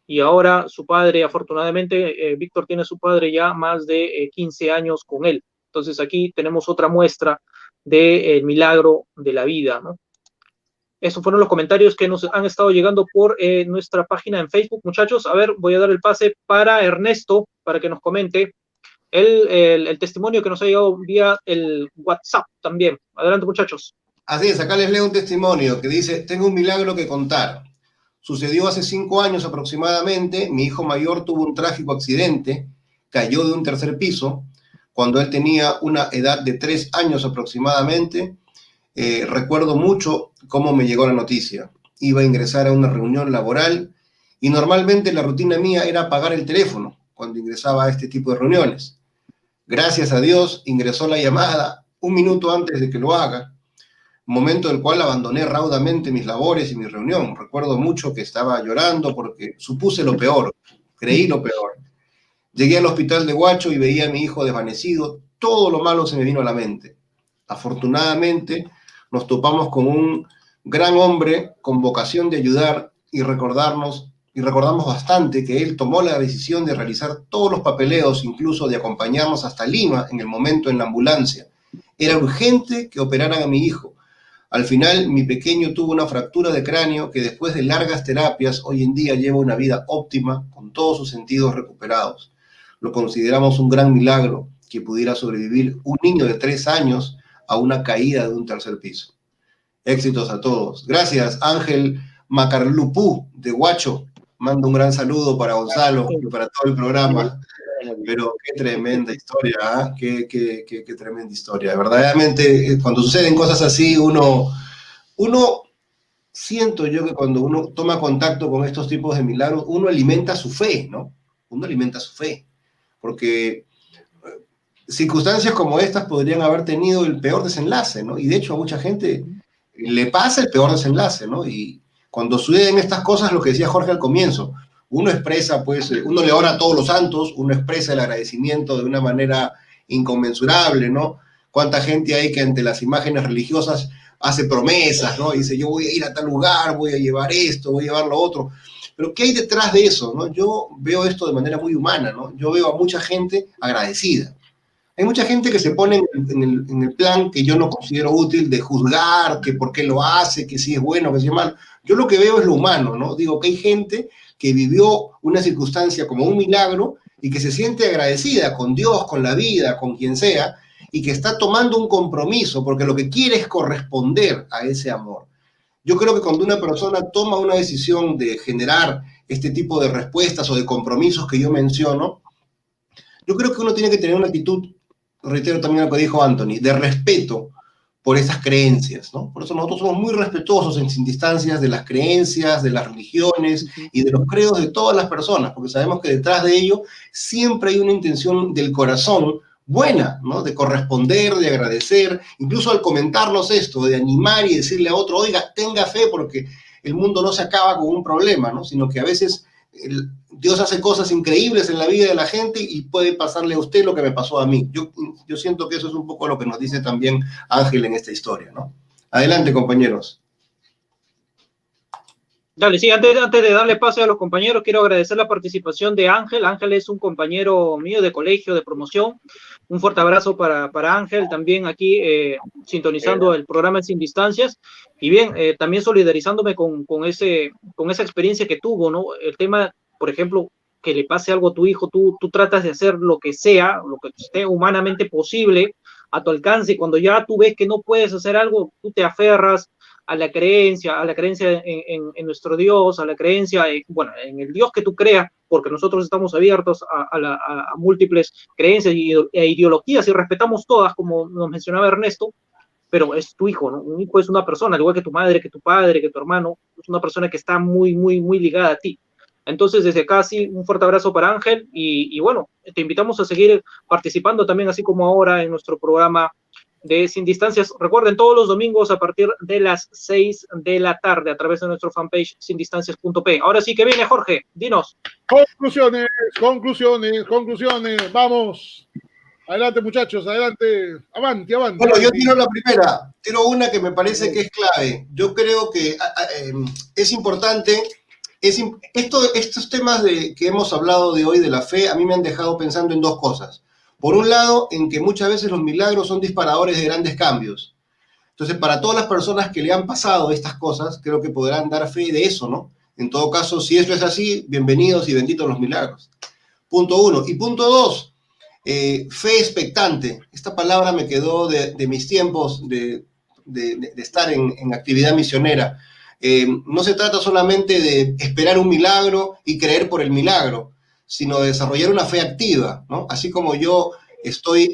y ahora su padre, afortunadamente, Víctor tiene a su padre ya más de 15 años con él. Entonces aquí tenemos otra muestra del milagro de la vida, ¿no? Esos fueron los comentarios que nos han estado llegando por nuestra página en Facebook, muchachos. A ver, voy a dar el pase para Ernesto, para que nos comente el testimonio que nos ha llegado vía el WhatsApp también. Adelante, muchachos. Así es, acá les leo un testimonio que dice: tengo un milagro que contar. Sucedió hace 5 años aproximadamente. Mi hijo mayor tuvo un trágico accidente, cayó de un 3er piso, cuando él tenía una edad de 3 años aproximadamente. Recuerdo mucho cómo me llegó la noticia. Iba a ingresar a una reunión laboral y normalmente la rutina mía era apagar el teléfono cuando ingresaba a este tipo de reuniones. Gracias a Dios ingresó la llamada 1 minuto antes de que lo haga, momento del cual abandoné raudamente mis labores y mi reunión. Recuerdo mucho que estaba llorando porque supuse lo peor, creí lo peor. Llegué al hospital de Huacho y veía a mi hijo desvanecido. Todo lo malo se me vino a la mente. Afortunadamente nos topamos con un gran hombre con vocación de ayudar y recordamos bastante que él tomó la decisión de realizar todos los papeleos, incluso de acompañarnos hasta Lima en el momento en la ambulancia. Era urgente que operaran a mi hijo. Al final, mi pequeño tuvo una fractura de cráneo que después de largas terapias, hoy en día lleva una vida óptima con todos sus sentidos recuperados. lo consideramos un gran milagro que pudiera sobrevivir un niño de 3 años a una caída de un tercer piso. Éxitos a todos. Gracias, Ángel Macarlupú de Huacho. Mando un gran saludo para Gonzalo y para todo el programa. Pero qué tremenda historia, ¿eh? Qué tremenda historia. Verdaderamente, cuando suceden cosas así, uno siento yo que cuando uno toma contacto con estos tipos de milagros, uno alimenta su fe, ¿no? Uno alimenta su fe. Porque circunstancias como estas podrían haber tenido el peor desenlace, ¿no? Y de hecho a mucha gente le pasa el peor desenlace, ¿no? Y cuando suceden estas cosas, lo que decía Jorge al comienzo, uno expresa, pues, uno le ora a todos los santos, uno expresa el agradecimiento de una manera inconmensurable, ¿no? Cuánta gente hay que ante las imágenes religiosas hace promesas, ¿no? Y dice, yo voy a ir a tal lugar, voy a llevar esto, voy a llevar lo otro. Pero ¿qué hay detrás de eso, no? Yo veo esto de manera muy humana, ¿no? Yo veo a mucha gente agradecida. Hay mucha gente que se pone en el plan que yo no considero útil de juzgar, que por qué lo hace, que si es bueno, que si es malo. Yo lo que veo es lo humano, ¿no? Digo que hay gente que vivió una circunstancia como un milagro y que se siente agradecida con Dios, con la vida, con quien sea, y que está tomando un compromiso porque lo que quiere es corresponder a ese amor. Yo creo que cuando una persona toma una decisión de generar este tipo de respuestas o de compromisos que yo menciono, yo creo que uno tiene que tener una actitud, reitero también lo que dijo Anthony, de respeto por esas creencias, ¿no? Por eso nosotros somos muy respetuosos en sin distancias de las creencias, de las religiones y de los credos de todas las personas, porque sabemos que detrás de ello siempre hay una intención del corazón buena, ¿no? De corresponder, de agradecer, incluso al comentarnos esto, de animar y decirle a otro, oiga, tenga fe porque el mundo no se acaba con un problema, ¿no? Sino que a veces Dios hace cosas increíbles en la vida de la gente y puede pasarle a usted lo que me pasó a mí. Yo siento que eso es un poco lo que nos dice también Ángel en esta historia, ¿no? Adelante, compañeros. Dale, sí, antes de darle paso a los compañeros, quiero agradecer la participación de Ángel. Ángel es un compañero mío de colegio, de promoción. Un fuerte abrazo para Ángel, también aquí sintonizando el programa Sin Distancias. Y bien, también solidarizándome con esa experiencia que tuvo, ¿no? El tema, por ejemplo, que le pase algo a tu hijo, tú tratas de hacer lo que sea, lo que esté humanamente posible a tu alcance, y cuando ya tú ves que no puedes hacer algo, tú te aferras a la creencia en nuestro Dios, a la creencia en el Dios que tú creas, porque nosotros estamos abiertos a múltiples creencias e ideologías y respetamos todas, como nos mencionaba Ernesto, pero es tu hijo, ¿no? Un hijo es una persona, al igual que tu madre, que tu padre, que tu hermano, es una persona que está muy, muy, muy ligada a ti. Entonces, desde acá, sí, un fuerte abrazo para Ángel y bueno, te invitamos a seguir participando también, así como ahora en nuestro programa de Sin Distancias. Recuerden, todos los domingos a partir de las 6 de la tarde a través de nuestro fanpage sindistancias.p. Ahora sí que viene, Jorge, dinos. Conclusiones, vamos. Adelante, muchachos, adelante. Avanti. Bueno, yo tiro la primera. Tiro una que me parece que es clave. Yo creo que es importante. Estos temas que hemos hablado de hoy de la fe, a mí me han dejado pensando en dos cosas. Por un lado, en que muchas veces los milagros son disparadores de grandes cambios. Entonces, para todas las personas que le han pasado estas cosas, creo que podrán dar fe de eso, ¿no? En todo caso, si eso es así, bienvenidos y benditos los milagros. Punto uno. Y punto dos, fe expectante. Esta palabra me quedó de mis tiempos de estar en actividad misionera. No se trata solamente de esperar un milagro y creer por el milagro, sino de desarrollar una fe activa, ¿no? Así como yo estoy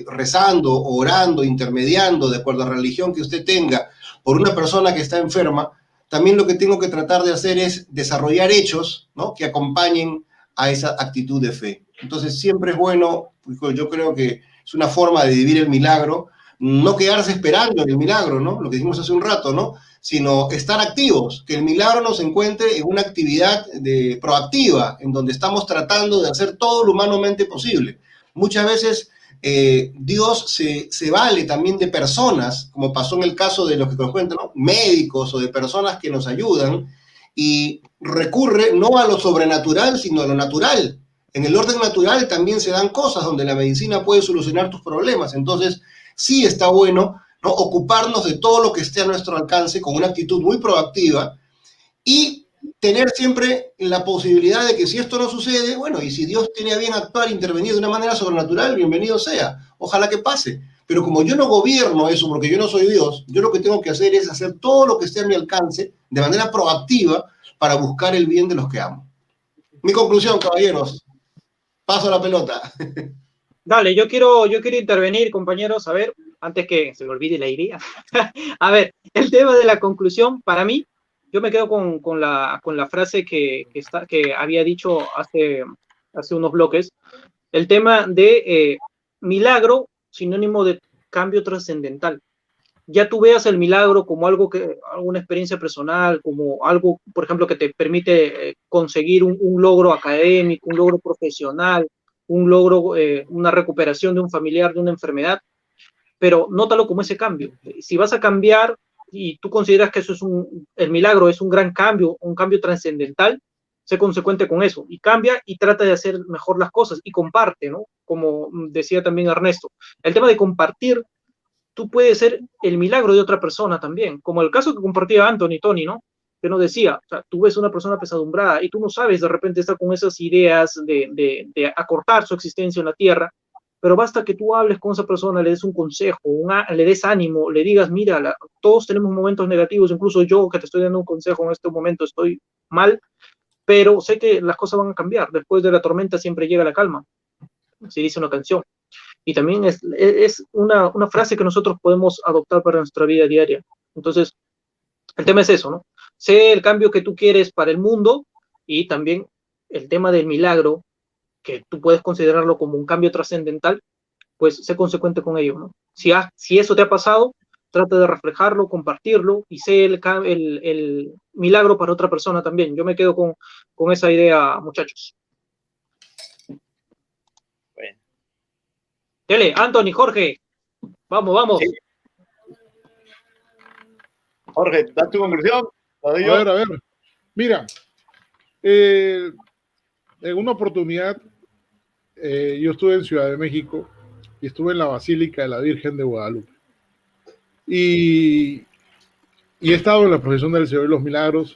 rezando, orando, intermediando, de acuerdo a la religión que usted tenga, por una persona que está enferma, también lo que tengo que tratar de hacer es desarrollar hechos, ¿no? Que acompañen a esa actitud de fe. Entonces siempre es bueno, yo creo que es una forma de vivir el milagro, no quedarse esperando en el milagro, ¿no? Lo que dijimos hace un rato, ¿no? Sino estar activos, que el milagro nos encuentre en una actividad proactiva, en donde estamos tratando de hacer todo lo humanamente posible. Muchas veces Dios se vale también de personas, como pasó en el caso de los que nos cuentan, ¿no? Médicos o de personas que nos ayudan, y recurre no a lo sobrenatural, sino a lo natural. En el orden natural también se dan cosas donde la medicina puede solucionar tus problemas. Entonces, sí está bueno, ¿no? Ocuparnos de todo lo que esté a nuestro alcance con una actitud muy proactiva y tener siempre la posibilidad de que si esto no sucede, bueno, y si Dios tiene a bien actuar, intervenir de una manera sobrenatural, bienvenido sea. Ojalá que pase. Pero como yo no gobierno eso, porque yo no soy Dios, yo lo que tengo que hacer es hacer todo lo que esté a mi alcance de manera proactiva para buscar el bien de los que amo. Mi conclusión, caballeros. Paso la pelota. Dale, yo quiero intervenir, compañeros, a ver, antes que se me olvide la idea. A ver, el tema de la conclusión, para mí, yo me quedo con la frase que había dicho hace unos bloques, el tema de milagro, sinónimo de cambio trascendental. Ya tú veas el milagro como alguna experiencia personal, como algo, por ejemplo, que te permite conseguir un logro académico, un logro profesional, un logro, una recuperación de un familiar de una enfermedad, pero nótalo como ese cambio. Si vas a cambiar y tú consideras que el milagro es un gran cambio, un cambio trascendental, sé consecuente con eso y cambia y trata de hacer mejor las cosas y comparte, ¿no? Como decía también Ernesto, el tema de compartir, tú puedes ser el milagro de otra persona también, como el caso que compartía Tony, ¿no? Que nos decía, o sea, tú ves una persona pesadumbrada y tú no sabes, de repente está con esas ideas de acortar su existencia en la tierra, pero basta que tú hables con esa persona, le des un consejo, le des ánimo, le digas, mira, todos tenemos momentos negativos, incluso yo que te estoy dando un consejo en este momento estoy mal, pero sé que las cosas van a cambiar, después de la tormenta siempre llega la calma, así dice una canción. Y también es una frase que nosotros podemos adoptar para nuestra vida diaria. Entonces, el tema es eso, ¿no? Sé el cambio que tú quieres para el mundo y también el tema del milagro, que tú puedes considerarlo como un cambio trascendental, pues sé consecuente con ello, ¿no? Si eso te ha pasado, trata de reflejarlo, compartirlo y sé el milagro para otra persona también. Yo me quedo con esa idea, muchachos. Bueno. Dele, Anthony, Jorge, vamos. Sí. Jorge, ¿das tu conclusión? A ver. Mira, en una oportunidad yo estuve en Ciudad de México y estuve en la Basílica de la Virgen de Guadalupe. Y he estado en la procesión del Señor de los Milagros.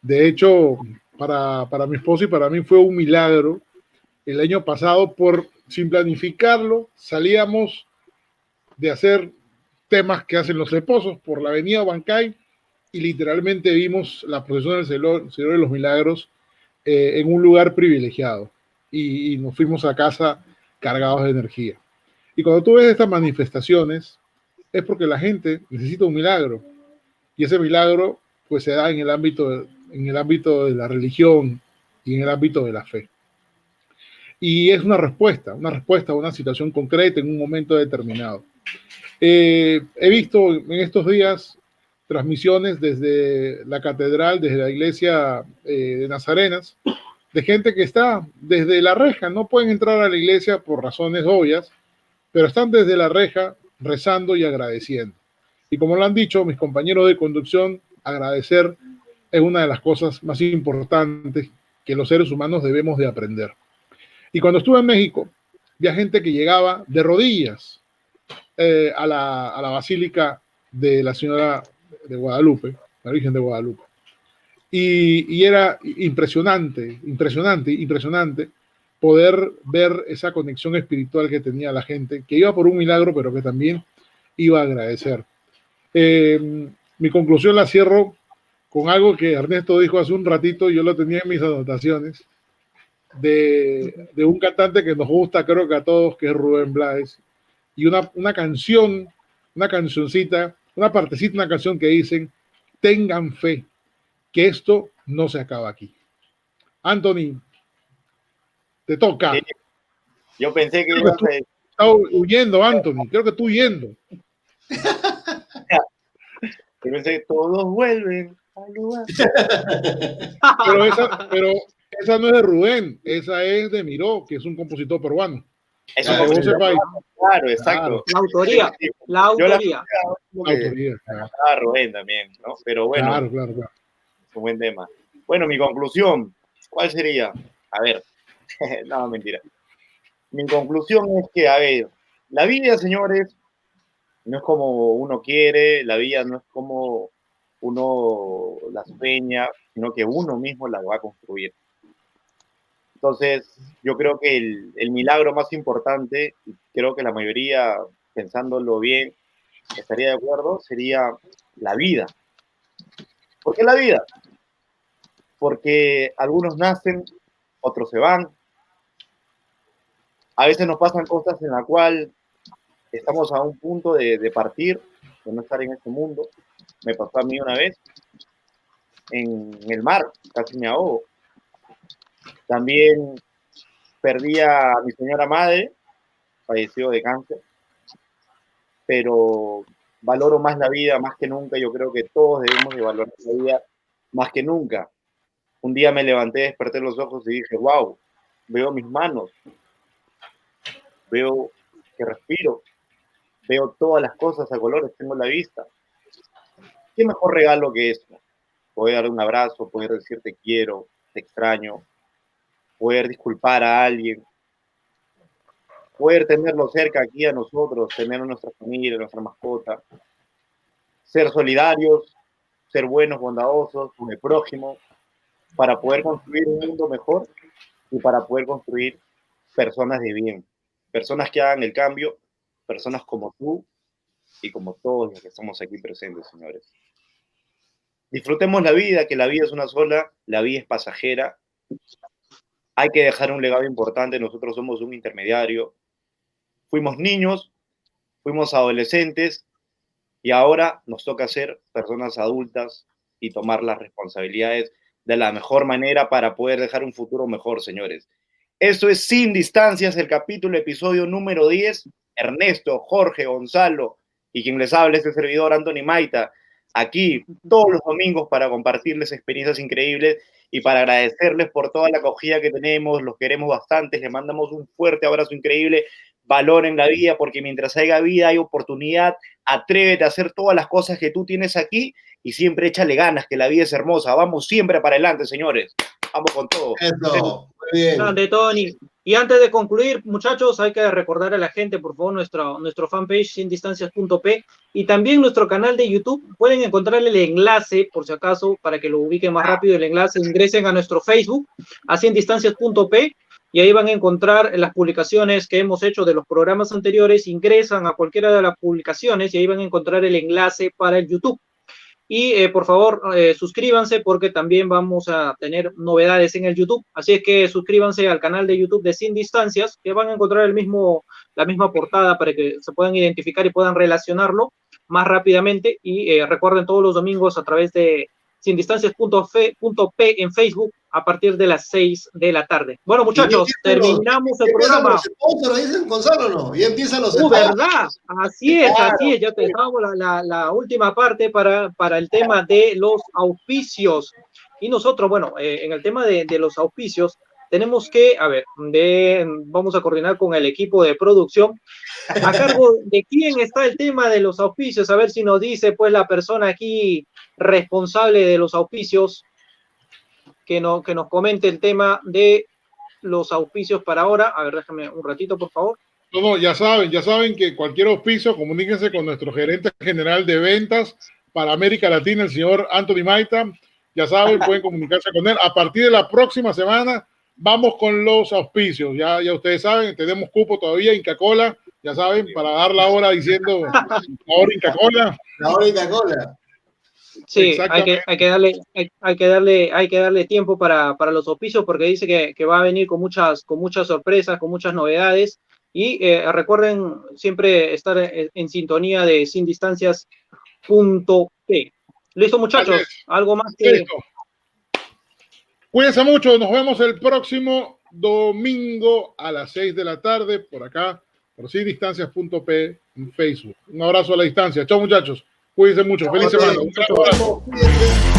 De hecho, para mi esposo y para mí fue un milagro. El año pasado, sin planificarlo, salíamos de hacer temas que hacen los esposos por la avenida Huancay y literalmente vimos la procesión del Señor de los Milagros en un lugar privilegiado y nos fuimos a casa cargados de energía. Y cuando tú ves estas manifestaciones es porque la gente necesita un milagro y ese milagro pues se da en el ámbito de la religión y en el ámbito de la fe. Y es una respuesta a una situación concreta en un momento determinado. He visto en estos días transmisiones desde la catedral, desde la iglesia de Nazarenas, de gente que está desde la reja, no pueden entrar a la iglesia por razones obvias, pero están desde la reja rezando y agradeciendo. Y como lo han dicho mis compañeros de conducción, agradecer es una de las cosas más importantes que los seres humanos debemos de aprender. Y cuando estuve en México, vi a gente que llegaba de rodillas a la Basílica de la Señora de Guadalupe, la Virgen de Guadalupe. Y era impresionante poder ver esa conexión espiritual que tenía la gente, que iba por un milagro, pero que también iba a agradecer. Mi conclusión la cierro con algo que Ernesto dijo hace un ratito, yo lo tenía en mis anotaciones, de un cantante que nos gusta, creo que a todos, que es Rubén Blades, y una canción, una cancioncita, una partecita, una canción que dicen, tengan fe, que esto no se acaba aquí. Anthony, te toca. Yo pensé que estaba huyendo, Anthony, creo que tú huyendo. Yo pensé que todos vuelven al lugar. Pero esa no es de Rubén, esa es de Miró, que es un compositor peruano. Es un compositor peruano, claro, exacto. La autoría. Rubén también, ¿no? Pero bueno, claro. Es un buen tema. Bueno, mi conclusión, ¿cuál sería? A ver, no, mentira. Mi conclusión es que, a ver, la vida, señores, no es como uno quiere, la vida no es como uno las sueña, sino que uno mismo las va a construir. Entonces, yo creo que el milagro más importante, y creo que la mayoría, pensándolo bien, estaría de acuerdo, sería la vida. ¿Por qué la vida? Porque algunos nacen, otros se van. A veces nos pasan cosas en la cual estamos a un punto de partir, de no estar en este mundo. Me pasó a mí una vez en el mar, casi me ahogo. También perdí a mi señora madre, falleció de cáncer, pero valoro más la vida más que nunca. Yo creo que todos debemos de valorar la vida más que nunca. Un día me levanté, desperté los ojos y dije, wow, veo mis manos, veo que respiro, veo todas las cosas a colores, tengo la vista. ¿Qué mejor regalo que eso? Poder dar un abrazo, poder decir te quiero, te extraño, poder disculpar a alguien, poder tenerlo cerca aquí a nosotros, tener a nuestra familia, a nuestra mascota, ser solidarios, ser buenos, bondadosos con el prójimo, para poder construir un mundo mejor y para poder construir personas de bien, personas que hagan el cambio, personas como tú y como todos los que estamos aquí presentes, señores. Disfrutemos la vida, que la vida es una sola, la vida es pasajera. Hay que dejar un legado importante, nosotros somos un intermediario. Fuimos niños, fuimos adolescentes y ahora nos toca ser personas adultas y tomar las responsabilidades de la mejor manera para poder dejar un futuro mejor, señores. Esto es Sin Distancias, el capítulo, episodio número 10. Ernesto, Jorge, Gonzalo y quien les habla, este servidor, Anthony Maita, aquí todos los domingos para compartirles experiencias increíbles y para agradecerles por toda la acogida que tenemos. Los queremos bastante, les mandamos un fuerte abrazo increíble. Valoren la vida, porque mientras haya vida hay oportunidad. Atrévete a hacer todas las cosas que tú tienes aquí y siempre échale ganas, que la vida es hermosa. Vamos siempre para adelante, señores. Vamos con todo. Eso, muy bien. Grande, Tony. Y antes de concluir, muchachos, hay que recordar a la gente, por favor, nuestro fanpage sindistancias.p y también nuestro canal de YouTube. Pueden encontrar el enlace, por si acaso, para que lo ubiquen más rápido el enlace. Ingresen a nuestro Facebook, a sindistancias.p, y ahí van a encontrar las publicaciones que hemos hecho de los programas anteriores. Ingresan a cualquiera de las publicaciones y ahí van a encontrar el enlace para el YouTube. Y por favor, suscríbanse, porque también vamos a tener novedades en el YouTube. Así es que suscríbanse al canal de YouTube de Sin Distancias, que van a encontrar la misma portada para que se puedan identificar y puedan relacionarlo más rápidamente. Y recuerden, todos los domingos a través de sindistancias.p en Facebook a partir de las 6 de la tarde. Bueno, muchachos, terminamos el programa. ¿Lo dicen, Gonzalo, no? Ya empiezan los ¿Verdad? Así es, claro. Así es. Ya te dejamos la última parte para el tema de los auspicios. Y nosotros, bueno, en el tema de los auspicios, tenemos que, vamos a coordinar con el equipo de producción. ¿A cargo de quién está el tema de los auspicios? A ver si nos dice, pues, la persona aquí responsable de los auspicios, que nos comente el tema de los auspicios para ahora. A ver, déjame un ratito, por favor. No, ya saben que cualquier auspicio, comuníquense con nuestro gerente general de ventas para América Latina, el señor Anthony Maita. Ya saben, pueden comunicarse con él. A partir de la próxima semana vamos con los auspicios. Ya ustedes saben, tenemos cupo todavía, Inca Kola, ya saben, para dar la hora diciendo la hora Inca Kola. La hora Inca Kola. Sí, hay que darle tiempo para los auspicios, porque dice que va a venir con muchas sorpresas, con muchas novedades. Y recuerden siempre estar en sintonía de sindistancias.p. Listo, muchachos. ¿Algo más que...? Listo. Cuídense mucho. Nos vemos el próximo domingo a las 6 de la tarde por acá, por sindistancias.p en Facebook. Un abrazo a la distancia. Chao, muchachos. Cuídense mucho. Feliz semana. Cuídense.